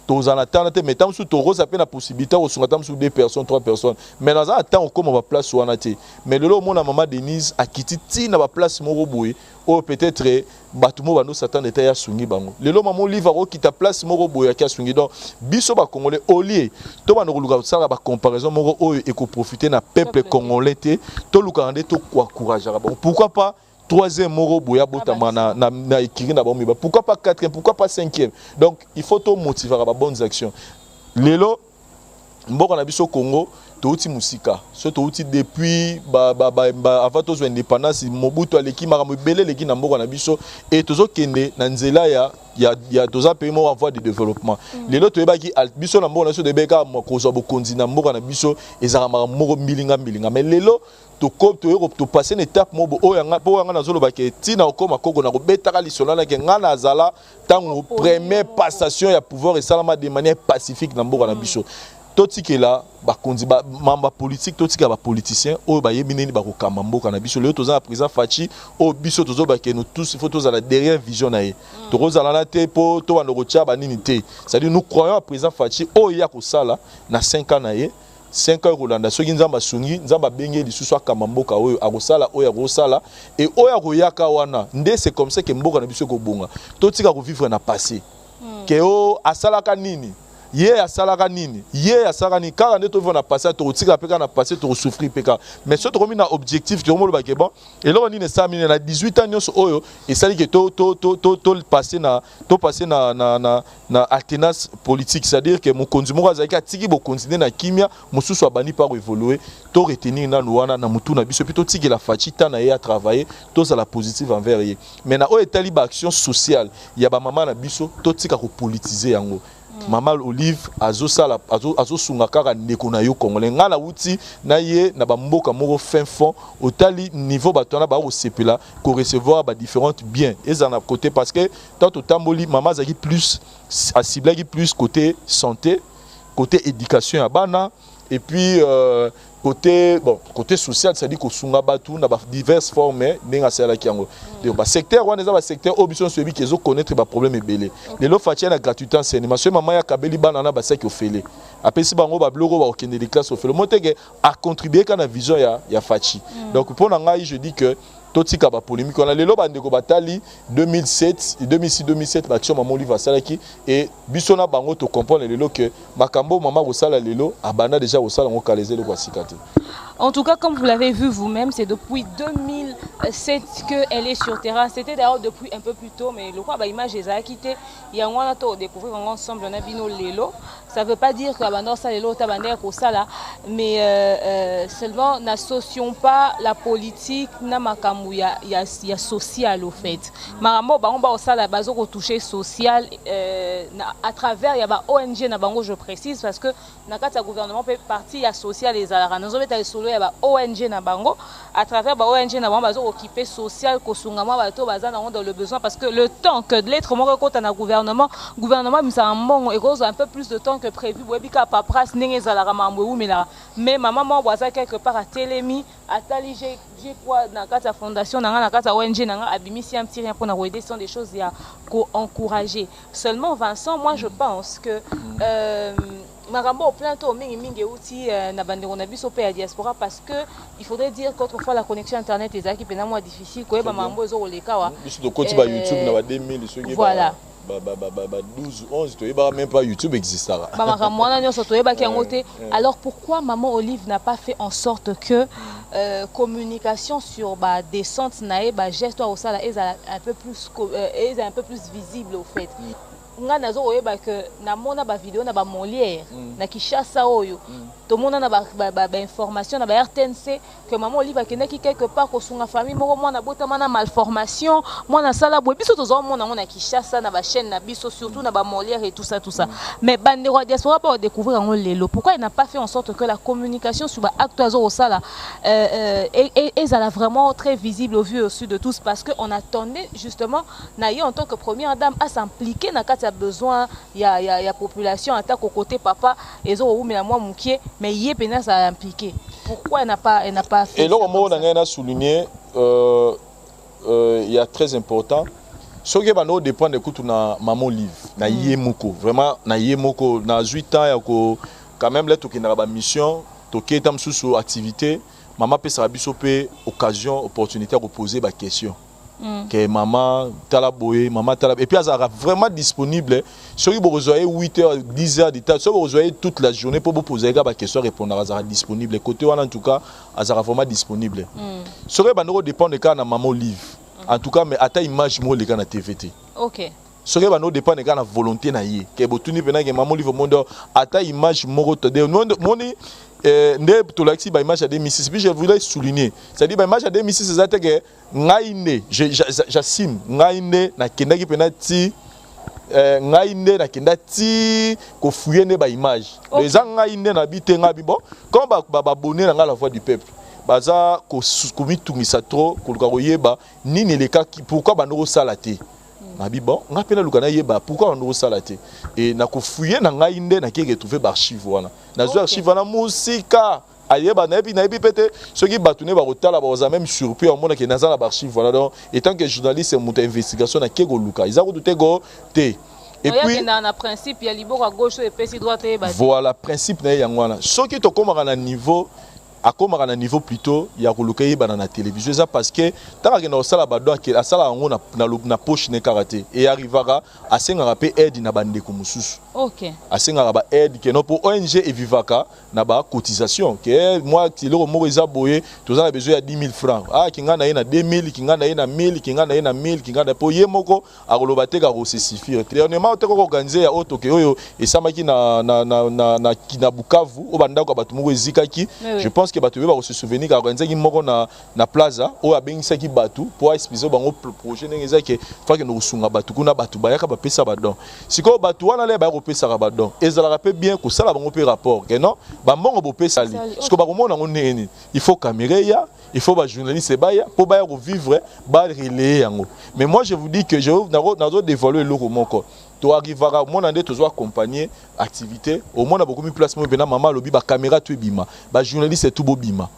tous en attente mais tant sous to ça peut la possibilité au sunga tant sous 2 personnes 3 personnes mais dans attend comme on va place wana te mais lelo mon maman Denise a quitté na ba place moko boye ou peut-être batumo bano satan était ya sungi bango lelo maman livre ko kita place moko boye ya sungi donc biso ba congolais au lieu to ba no luka sala ba comparaison moko oyo et ko profiter na peuple congolais te to luka ande to ko encourager bon pourquoi pas troisième moro boya botama na écrit na bomba pourquoi pas quatrième pourquoi pas cinquième donc il faut to motiver à bonnes actions lelo mboka na biso Congo touti musika so touti depuis avant to indépendance Mobutu aleki makambo belé leki na mboka na biso et tozo kende na nzela ya toza pays mo en voie de développement lelo to ebaki biso na mboka na biso de beka ko bokonzi na mboka na biso ezaka makambo milinga mais lelo to passer une étape mobo oyanga po yanga na zolo bake tina okoma koko na ko betaka lisolo na ke ngana azala tango première passation ya pouvoir et salama de manière pacifique na mboka na biso totikela bakonzi ba mamba politique totika ba politicien oyo ba yemineni ba kokamba mboka na biso leo toza na président Fachi o biso tozo ba ke nous tous il faut toza la derrière vision na ye toza la te po to bando kotia ba nini te c'est-à-dire nous croyons à président Fachi o ya ko sala na 5 ans na ye 5 ans Rolanda soki nzamba sungi nzamba benge lisusu akamba mboka oyo akosala oyo akosala et oyo akoyaka wana nde c'est comme ça que mboka na biso ko bonga totika ko vivre na passé ke o asalaka nini Ye asalaka nini kaka nde to na passé to tika peka na passé to souffrir peka mais ce to na objectif to mo ba ke bon et là on est ça na 18 ans nyonso oyo et ça que to passer na alternance politique, c'est-à-dire que mon konzi moko azaki atiki bo continuer na kimia mosusu abani par évoluer to retenir na luana na mutu na biso plutôt tiki la fachita na ye à travailler to ça la positive envers ye mais na o etali ba action sociale ya ba mama na biso to tika ko politiser yango. Mama Olive azo sunga kaka ndeko na yo congolais ngala wuti na ye na ba mboka moko fin fond otali niveau batona ba ko sepela ko recevoir ba différentes biens et en à côté parce que tant au tamboli mama zaki plus à cibler plus côté santé côté éducation à bana et puis côté social, c'est-à-dire que sunga batu na diverses formes n'enga sala kiango. Donc ba secteur wana za ba secteur obison celui qui zo connaître ba problème ebele. Les lo fatia na gratuité enseignement. Ce maman ya kabeli bana na ba saki ofele. Après si bango ba bloko ba okende les classes ofele. Motege a contribué kana vision ya fachi. Donc pour ngai je dis que totika ba polémique on a lelo bandeko batali 2006 2007 l'action maman Olive Salaki et bisona bango to comprendre lelo que makambo maman ko sala lelo abana déjà ko sala ngo kalezer le kwasikate. En tout cas, comme vous l'avez vu vous-même, c'est depuis 2007 qu'elle est sur terrain. C'était d'ailleurs depuis un peu plus tôt, mais le quoi, l'image les a quitté. Il y a un autre découvrir ensemble on a vu nos lélo. Ça ne veut pas dire que abandon ça lélo tabander ou ça là, mais seulement n'associons pas la politique na makamou il y a social au fait. Maramo ba on ba ça la base au toucher social à travers il y a ba ONG na bango je précise parce que na kata gouvernement peut partie ya social les alara. Nous avons solo ya ba ONG na bango à travers ba ONG na bango bazo occuper social ko sungama bato bazana dans le besoin parce que le temps que de l'être mon compte na gouvernement misa mbongo et cause un peu plus de temps que prévu webika papras ndenge zalara mambo mais maman mo boza quelque part à Télémi à Tali j'ai quoi na kata fondation na kata ONG na abimisi un petit rien pour na aider sont des choses ya ko encourager seulement Vincent moi je pense que Marambo au plein tôt mingi outil na bandeko na biso pe à diaspora parce que il faudrait dire qu'autrefois la connexion internet est qui pena moins difficile ko ba mambo zo leka wa biso de côté ba YouTube na ba 2000 ceux qui voilà 12 11 to yeba même pas YouTube existera ba makambo na nyoso to yeba ki ngote alors pourquoi maman Olive n'a pas fait en sorte que communication sur ba descente nae ba geste au sala est un peu plus visible au fait nga nazo oyeba que na mona ba vidéo na ba Molière na Kishasa oyo to mona na ba information na ba RTNC que maman Olive akendaki quelque part ko sunga famille moko mwana botama na malformation mwana sala boye biso tozo mona na Kishasa na ba chaîne na biso surtout na ba Molière et tout ça mais bandeko diaspora pas découvrir en lelo pourquoi il n'a pas fait en sorte que la communication sur ba acte au sala est vraiment très visible au vu au sud de tous parce que on attendait justement naïe en tant que première dame à s'impliquer na a besoin il y a population en tant que côté papa et ont mais moi moukier mais y est pénal ça impliqué pourquoi elle n'a pas fait et là au moment où on a souligné il y a très important ce qui va nous dépendre de tout na maman Olive na yemoko vraiment na yemoko na 8 ans ya ko quand même là tout qui na ba mission to qui tam sous activité maman peut sa biso pe occasion opportunité à poser ba question que maman talaboye maman talab et puis elle sera vraiment disponible sur vous rejoignez 8h 10h du temps sur vous rejoignez toute la journée pour vous poser des questions répondre elle sera disponible côté en tout cas elle sera vraiment disponible sur les bandeaux dépend de cas na maman Olive en tout cas mais à ta image moi les gars na TVT OK sur les bandeaux dépend de cas na volonté na yé que botuni pena que maman Olive monde à ta image moi de moni ndé to l'axi ba image à 2006 puis je voulais souligner c'est-à-dire ba image à 2006 c'est ça que ngaine j'assume ngaine na kendaki penati ngaine na kendati ko fouiller ne ba image les ngaine na bitenga bibo comme ba abonné na la voix du peuple baza ko mitungisa trop ko yeba nini les cas pourquoi ba no sala te nabi bon nga pena lukana yeba pourquoi on doit salater et na ko fouiller na ngai nde na ki retrouver ba archive wana na zo archive wana musika ayeba na ebi pete ceux qui batouné ba rotala ba oza même surpris au monde que na za la archive voilà donc étant que journaliste monte investigation na ki go luka ils a ko te go te. Et puis, na principe il y a libre à gauche et puis droite et voilà principe na yangwana ceux qui to komaka na niveau à comme à un niveau plutôt il y a coloqué dans la télévision ça parce que tant que dans sala bado que la sala on na poche ne karaté et arrivera à senga rapé aide na bande ko mususu OK à senga ba aide que non pour ONG et vivaka na ba cotisation que moi ti le mo eza boye tous on a besoin de 10 000 francs ah kinga na ina 2000 kinga na ina 1000 kinga na ina 1000 kinga na pour yemoko a kolobate ka ko se suffire dernièrement te ko organiser ya auto que oyo et samaki na Bukavu o banda ko batu mo ezikaki je pense que batu ba se souvenir ka organiser ki moko na plaza o abengisa ki batu pour expliquer bango projet ngeza ke fa ke no sunga batu kuna batu bayaka ba pesa ba don siko batu wana le ba ko pesa ba don ezala rappel bien ko sala bango pe rapport que non ba mbongo bo pesa li siko ba ko mona ngoni il faut caméra ya il faut ba journaliste baya pour ba ko vivre ba relayer yango mais moi je vous dis que je na dévoiler le moko to arrivera mon andé to zo accompagner activité au moins na beaucoup mis placement bena mama lobi ba caméra tu bima ba journaliste tout bo bima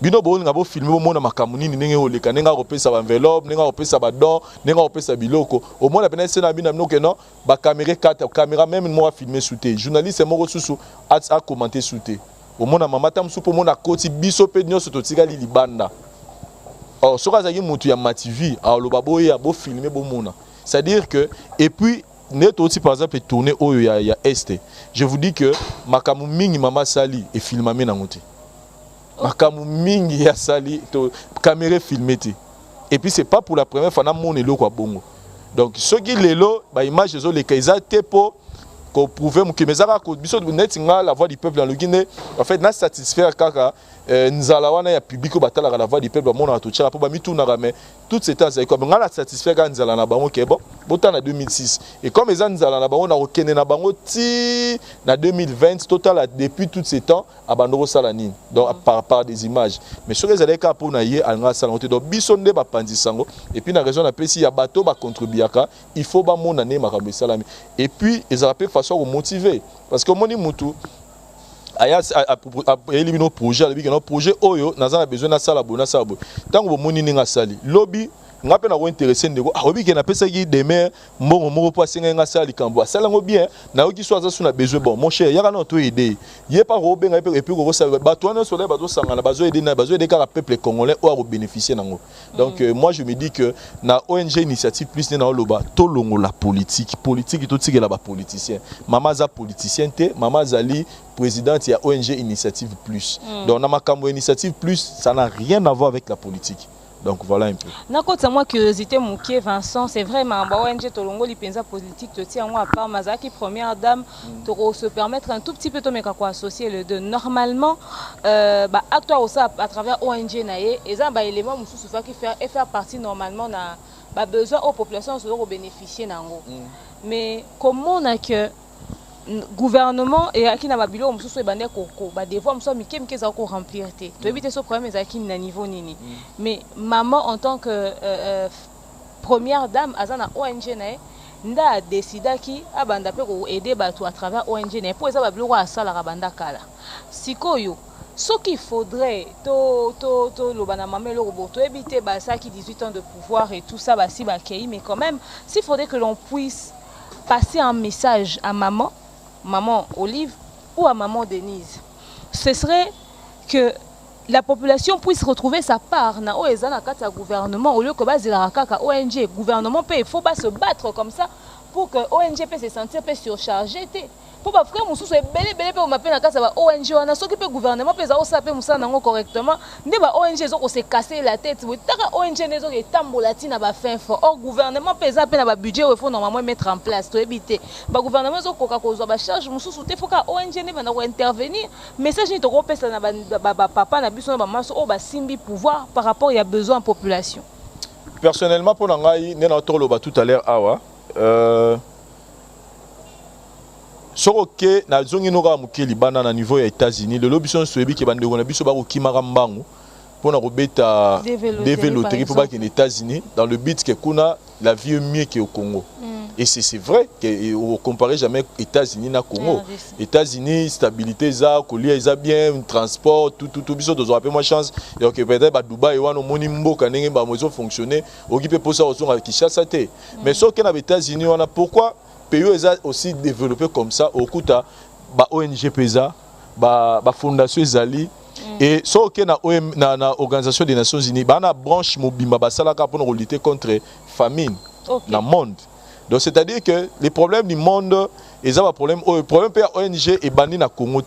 bino bo nga bo filmer bo mona makambu nini ndenge oleka nenga kopesa ba envelope nenga kopesa ba don nenga kopesa biloko au moins na pena sena bina no que non ba caméra 4 caméra même moi filmer souté journaliste moko susu a commenter souté au moins na mama tam supo mona koti biso pe nyoso to tika li libanda oh soka zaki mutu ya mativi a lo baboya bo filmer bo mona c'est-à-dire que et puis net aussi par exemple tourner au ya est je vous dis que makamu mingi mama sali et filmamé na ngote makamu mingi ya sali to caméra filmé et puis c'est pas pour la première fois na mon eloko bongo donc ceux qui lelo ba image zo les kaisa tepo ko prouver que mezaka ko biso net nga la voix du peuple dans le Guinée en fait na satisfaire kaka nzala wana ya public batala la voix du peuple mona to tcha po ba mituna mais tout ces temps c'est comme nga la satisfaire ka nzala na bango ke bon botana 2006 et comme les nzala na bango na okene na bango ti na 2020 total depuis tout ces temps abandoro salanine donc par des images mais sur les aleka pour na ye alanga salonte donc biso nde ba pandisango et puis na raison na pesi ya bato ba contribuaka il faut ba mona ne makambe salami et puis ils appellent façon de motiver parce que moni mutu aya éliminer projet le projet oyo naza besoin na sala bona sala bo tango moni ninga sali lobby nga pe na ko intéressé ndeko obi ke na pesa ki demain mbongo moko po asenga nga sala likambo sala ngo bien na oki so aza suna besoin bon mon cher yaka na to aider ye pa ro benga et puis ko sala ba to na so le ba to sanga na bazo aider na bazo aider ka peuple congolais o a bénéficier nango donc moi je me dis que na ONG initiative plus na loba to longo la politique to tikela ba politicien mama za politicien te mama zali présidente ya ONG initiative plus donc na makambo initiative plus ça n'a rien à voir avec la politique. Donc voilà un peu. Nakota moi curiosité Mouké Vincent, c'est vraiment ba ONG tolongo li penza politique to tia moi à part Mazaki première dame to se permettre un tout petit peu to meka ko associer le deux normalement ba acteur aussi à travers ONG naé et ça ba élément mususu fa qui faire partie normalement na ba besoin aux populations se bénéficier nango. Mais comment on a que gouvernement et qui n'a pas bilo on se bande ko ba devoir so mi kem za ko remplir te to éviter ce problème ezaki na niveau nini mais maman en tant que première dame azana ONG na nda décida ki abanda pe ko aider bato à travers ONG na pour ça ba bilo ko asala ka banda kala sikoyo ce qu'il faudrait to lo bana mamelo roboto éviter ba ça qui 18 ans de pouvoir et tout ça ba si ba kei mais quand même s'il faudrait que l'on puisse passer un message à maman Olive ou à maman Denise, ce serait que la population puisse retrouver sa part na oezana kata gouvernement au lieu que bazila kaka ONG gouvernement peut il faut pas se battre comme ça pour que ONG puisse se sentir peu surchargé pour pas frère mususu belé pe mapena kasa ba ONG wana soki pe gouvernement pe za osape musa nango correctement nde ba ONG zo ko se casser la tête taka ONG nezo ke tambola tina ba fin fort or gouvernement pe za pe na ba budget il faut normalement mettre en place to éviter ba gouvernement zo ko ka ko zo ba charge mususu te faut ka ONG ne va na ko intervenir message ni to ko pesa na ba papa na biso na ba maso o ba simbi pouvoir par rapport il y a besoin population. Personnellement pour ngai ne na tolo ba tout à l'heure awa Soroke na zongi noka mukeli bana na niveau ya États-Unis le lobison soyebi ke bandeko na biso ba ko kimaka mbangu pona ko beta développer pour ba ke États-Unis dans le but que kuna la vie est mieux qu'au Congo. Et c'est vrai qu'on ne compare jamais États-Unis na Congo. États-Unis, stabilité, colis, bien, transport, tout, biso dozo appelle moi chance. Et ok, peut-être à Dubaï, on a moni mboka nenge ba mozo fonctionner. Ok, peut pour ça aussi avec Kinshasa té. Mais sauf que les États-Unis, on a pourquoi pays aussi développé comme ça au kuta ba ONG pesa, ba fondation Zali. Et sauf que na organisation des Nations Unies, ba na branche mobimba ba salaka pour lutter contre famine dans le monde. Donc c'est-à-dire que les problèmes du monde, ils ont un problème de ONG et bani na Congo.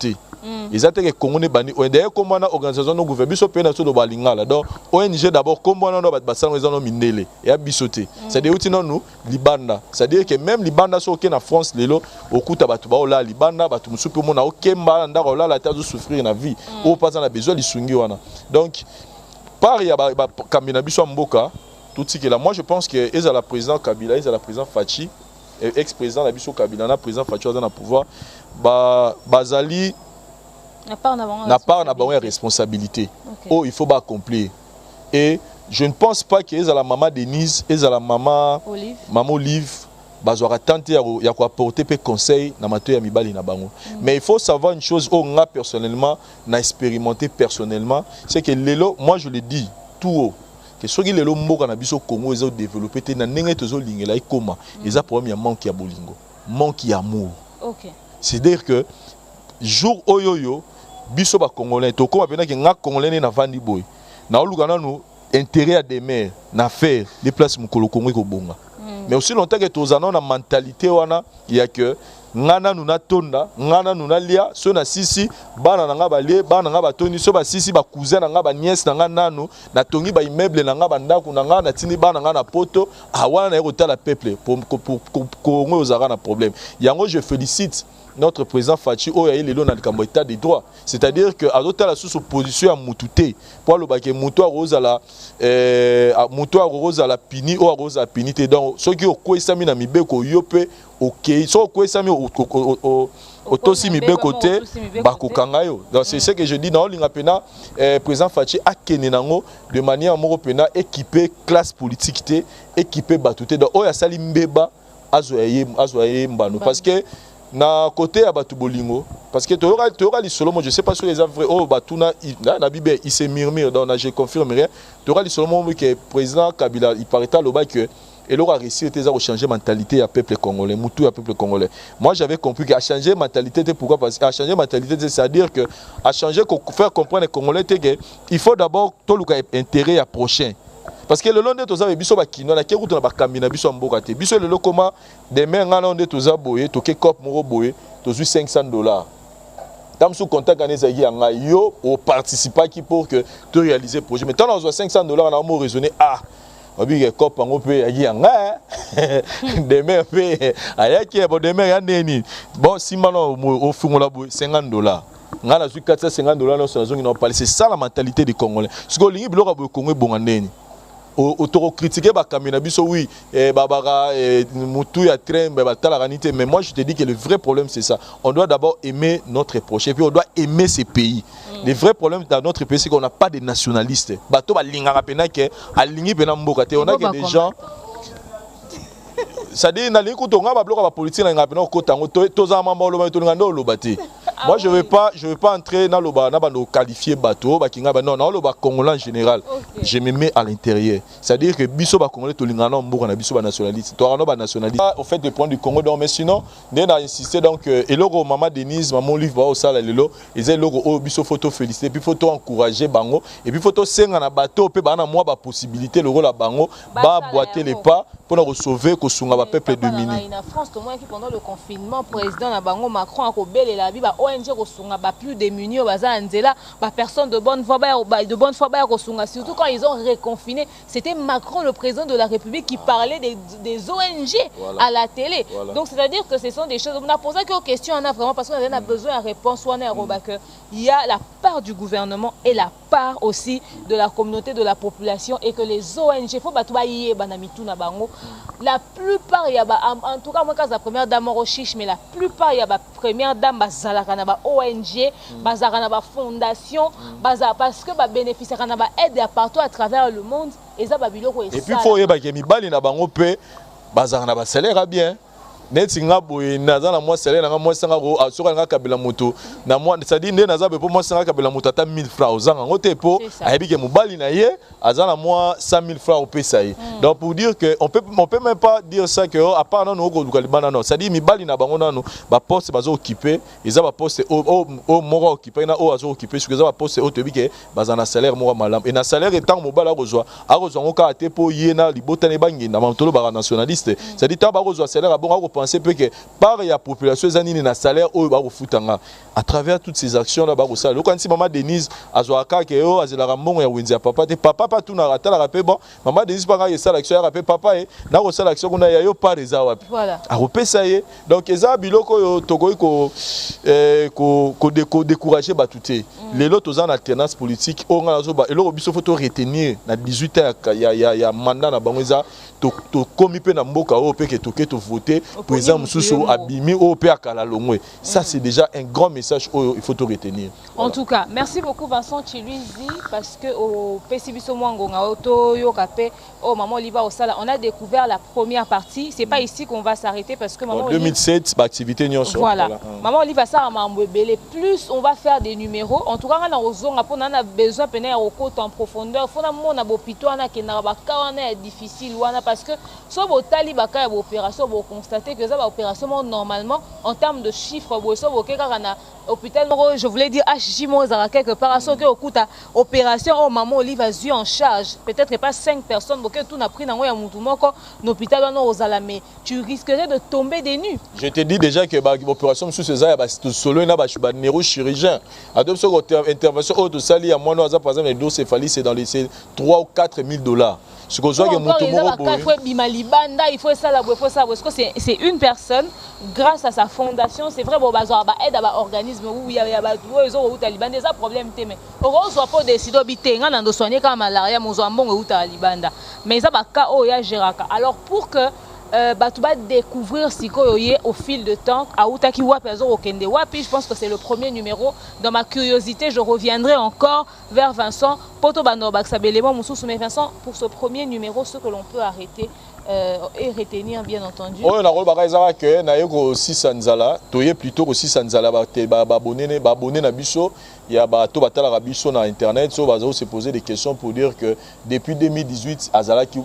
Ils ont que Congo ne bani. D'ailleurs comme on a organisation non gouvernement, biso pena so do balingala. Donc ONG d'abord comme on a no bassan ils ont minele et a bisoté. C'est-à-dire outi non nous libanda. C'est-à-dire que même libanda so que na France lelo okuta batu ba ola libanda batu musupe mona okemba ndaka ola la terre de souffrir na vie. Au pas na besoin lisungi wana. Donc par ya ba kamina biso mboka. Tout ce qui est là. Moi, je pense que ils ont la président Kabila, ils ont la président Fachi, ex-président Nabiso Kabila, le président Fachi dans le pouvoir. Bazali n'a pas de responsabilité. Oh, il faut accomplir. Et je ne pense pas qu'ils ont la maman Denise, ils ont la maman Olive. Bazora tenter ya ko apporter pe conseil na mato ya mibali na bango. Mais il faut savoir une chose, oh, nga personnellement, n'a expérimenté personnellement, c'est que lelo, moi je le dis tout haut. Que ceux qui les mboka na biso Congo ils ont développé te na ndenge tozo lingela ikoma ils a problème ya manque ya bolingo manque ya amour. OK. C'est-à-dire que jour oyoyo biso ba congolais to koma pena ke nga congolais na vandi boy na olugana no intérêt à des mères na faire les places mukolo Congo ko bonga. Mais aussi longtemps que tozana na mentalité wana ya que ngana nuna tonda ngana nuna lia so na sisi bana nanga balie bana nanga batoni so ba sisi ba cousin nanga ba nièce nanga nanu na tongi ba immeuble nanga bandako nanga na tini bana nanga na poto awana na yota la peuple pour Congo ozara na problème yango je félicite notre président Fachi Oyaye lelo na likambo état des droits, c'est-à-dire que azota la sous opposition à mututé pour le baké muto rose à la pini ou rose à pinité donc ceux qui ko esami na mibeko yope OK so ko esami au tosi mibeko te bakokanga yo. Donc c'est ce que je dis dans linga pena président Fachi a kenenango de manière moko pena équipé classe politique te équipé batouté donc oya sali mbeba azoyaye mbano parce que na côté à Batu Bolingo, parce que tu auras les solo, je ne sais pas si les vrais, oh, Batuna, na Bibe, il se murmure, donc je confirme rien. Tu auras les solo, que le président Kabila, il paraît à l'Oba que il aura réussi à changer la mentalité du peuple congolais, Moutou à peuple congolais. Moi j'avais compris qu'à changer la mentalité, pourquoi? Parce qu'à changer la mentalité, c'est-à-dire que à changer, faire comprendre les Congolais, il faut d'abord tout le intérêt à prochain. Parce que le long de tout ça, biso bakino na keruto na bakamina biso mboka te. Biso le lokoma de mer ngana onde tout ça boye, to ke cop moro boye, to $500. Tam sous contact ane za yanga yo au participer qui pour que tu réaliser projet. Mais tant on a $500 na mo raisonner obi ke cop ngo pe yanga de mer pe ayaki bo de mer ya neni. Bon si maintenant au fungola boye $50. Ngana zu $450 na so zongi na parler, c'est ça la mentalité des Congolais. Ce que lingi biloko bo Congo bongandeni. Auto critiquer bakamina biso oui babara mutu ya train batala ranité mais moi je te dis que le vrai problème c'est ça, on doit d'abord aimer notre prochain puis on doit aimer ces pays. Le vrai problème dans notre pays c'est qu'on n'a pas de nationalistes bato balingaka pena ke alingi pena mboka te on a que des gens ça dit na lingi kutonga ba bloka ba politique na ngapena okotango toza mamba oloba to ngando oloba te. Moi je veux pas entrer dans le bas na bando qualifier bateau ba kinga ba non na le bas congolais en général. Je me mets à l'intérieur. C'est-à-dire que biso ba congolais to lingana mboka na biso ba nationaliste. To ba nationaliste. Au fait de prendre du Congo donc mais sinon on a insisté donc et logo maman Denise maman Olive ba au sala lelo et logo o biso photo féliciter puis photo encourager bango et puis photo senga na bateau pe ba na moi ba possibilité le rôle à bango ba boiter les pas pour nous sauver ko sunga ba peuple domini. En France tout moins qui pendant le confinement président na bango Macron a ko belé la bi ba ONG ko sunga ba plus démunis baza nzela ba personne de bonne foi ba ko sunga surtout quand ils ont reconfiné, c'était Macron le président de la République qui parlait des ONG à la télé. Donc c'est-à-dire que ce sont des choses on a posé quelques questions on a vraiment parce qu'on a besoin de réponse on a que il y a la part du gouvernement et la part part aussi de la communauté, de la population et que les ONG, faut la plupart, il y a en tout cas moi quand la première dame Rochiche, mais la plupart il y a la première dame bazalaka na ba ONG, bazalaka na ba fondation, parce que ba bénéficiaire na ba aide partout à travers le monde et ça ba biloko et puis faut y ba ke mibali na bango pe bazalaka na ba salaire bien. Neti nga boye naza na moi salaire nga moi sanga ko asoka nga kabela moto na moi ça dit nde naza be po moi sanga kabela moto ata 1000 francs ozanga ngote po ayebi ke mobali na ye aza na moi 100 000 francs au pesaye. Donc pour dire que on peut même pas dire ça que à part non ko luka libana non ça dit mibali na bango nano ba poste bazo occuper eza ba poste au moko occuper na o azo occuper sur eza ba poste au tebi ke baza na salaire moko malam et na salaire etant mobali akozwa ngoka ate po yena libota ne bangi na mantolo ba nationaliste ça dit ta ba kozwa salaire abonga penser que par la population zanini na salaire au ba futanga à travers toutes ces actions là ba ko sala quand si maman Denise azwaka ke o azela rambongo ya wenzi ya papa te papa pas tout na ratala rapé bon maman Denise pas ya sala action ya rapé papa et na ko sala action kuna ya yo pas reza wapi voilà a repesa ye donc eza biloko yo tokoyi ko décourager batuté les lots aux en alternance politique o ngala zo ba eloko biso faut retenir na 18 ans ya mandat na bango eza to komi pe na mboka o pe ke toke to voter président Moussou abimi au père Kalalongwe. Ça c'est déjà un grand message il faut tout retenir. En tout cas, merci beaucoup Vincent Chiluizi parce que au Pessibiso Mwangonga Auto Yokape au Maman Oliva au Sala, on a découvert la première partie. C'est pas ici qu'on va s'arrêter parce que Maman en 2007 activité Nyonso. Voilà. Maman Oliva ça m'a embellé. Plus on va faire des numéros. En tout cas, on a besoin de en profondeur. Faut na bopito na kenarabaka on est difficile parce que so botali baka opération bo constater que ça va opération normalement en termes de chiffres hôpital je voulais dire HJ quelque part so que okuta opération au Maman Oliva eu en charge peut-être pas 5 personnes que tout n'a pris dans ya mutu moko l'hôpital no ozalame tu risquerais de tomber des nues. Je te dis déjà que l'opération sous ces ya solo na ba neurochirurgien adoption intervention au de sali à moi par exemple les céphalie c'est dans les 3 ou 4 000 $. Ce que il faut ça parce que c'est une personne grâce à sa fondation c'est vrai bon aide à organisme où il y a des problèmes mais on soit pas décider habiter on soigner comme malaria mais ça alors pour que tu vas découvrir si au fil de temps je pense que c'est le premier numéro. Dans ma curiosité je reviendrai encore vers Vincent mais Vincent pour ce premier numéro ce que l'on peut arrêter et retenir bien entendu. On a rôle que na yoko aussi sanzala toye plutôt aussi sanzala abonné na biso il y a bato batala rabiso na internet so bazo se poser des questions pour dire que depuis 2018 azala qui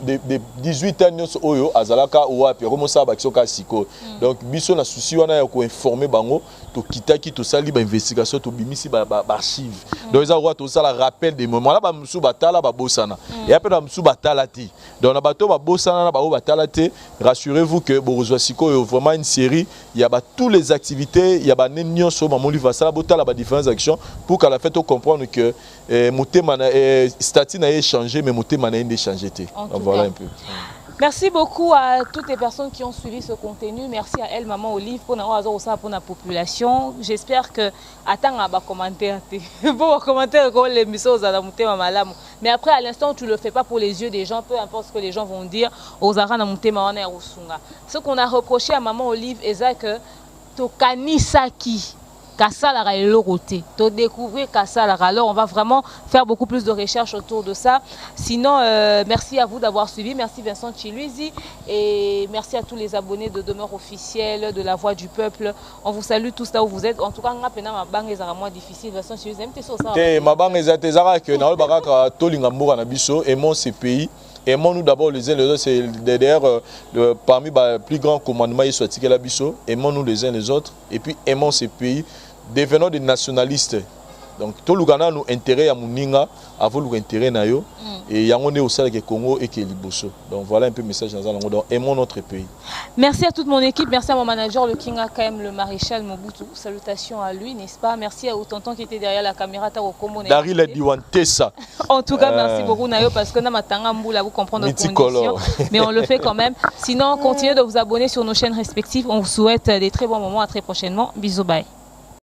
18 ans oyo azalaka ou puis remonsa ba kisoka siko donc biso na souci wana ya ko informer bango to kitaki to sali ba investigation to bimisi ba archive donc ça roi to sala rappel des moments là ba musu batala ba bosana et après na musu batala ti donc na bato ba bosana na ba batalate rassurez-vous que Borozwa Siko vraiment une série il y a tous les activités il y a nenyo so Maman Oliva sala botala ba différentes actions pour qu'à la fin on comprendre que motema statut n'a changé mais motema n'a changé voilà un peu. Merci beaucoup à toutes les personnes qui ont suivi ce contenu. Merci à elle, Maman Olive, pour la population. J'espère que attends à commentaire. Bon commentaire les missos à la mais après à l'instant tu le fais pas pour les yeux des gens, peu importe ce que les gens vont dire. Ce qu'on a reproché à Maman Olive est que Tokanisaki Kassalara est l'oroté. De découvrir Kassalara. Alors on va vraiment faire beaucoup plus de recherches autour de ça. Sinon, merci à vous d'avoir suivi. Merci Vincent Chiluizi. Et merci à tous les abonnés de Demeure Officielle, de La Voix du Peuple. On vous salue tous là où vous êtes. En tout cas, ma banque est moins difficile. Vincent Chiluizi, ma banque est que na baraka tolingamboura na biso aimons ces pays. Aimons-nous d'abord les uns les autres, c'est d'ailleurs parmi les plus grands commandements ils sont la biso. Aimons-nous les uns les autres et puis aimons ces pays. Devenons des nationalistes. Donc tout le Ghana nous intérêt à Mouninga, avant nous intérêt na yo et yango ne au sein du Congo et que Liboso. Donc voilà un peu le message dans la donc aimons notre pays. Merci à toute mon équipe, merci à mon manager le King AKM, le maréchal Mobutu. Salutations à lui, n'est-ce pas? Merci à tonton qui était derrière la caméra ta au Congo. Daryl Diwantesa. En tout cas, merci beaucoup Nayo parce que na matanga mboula vous comprendre nos conditions, mais on le fait quand même. Sinon, continuez de vous abonner sur nos chaînes respectives. On vous souhaite des très bons moments, à très prochainement. Bisous, bye.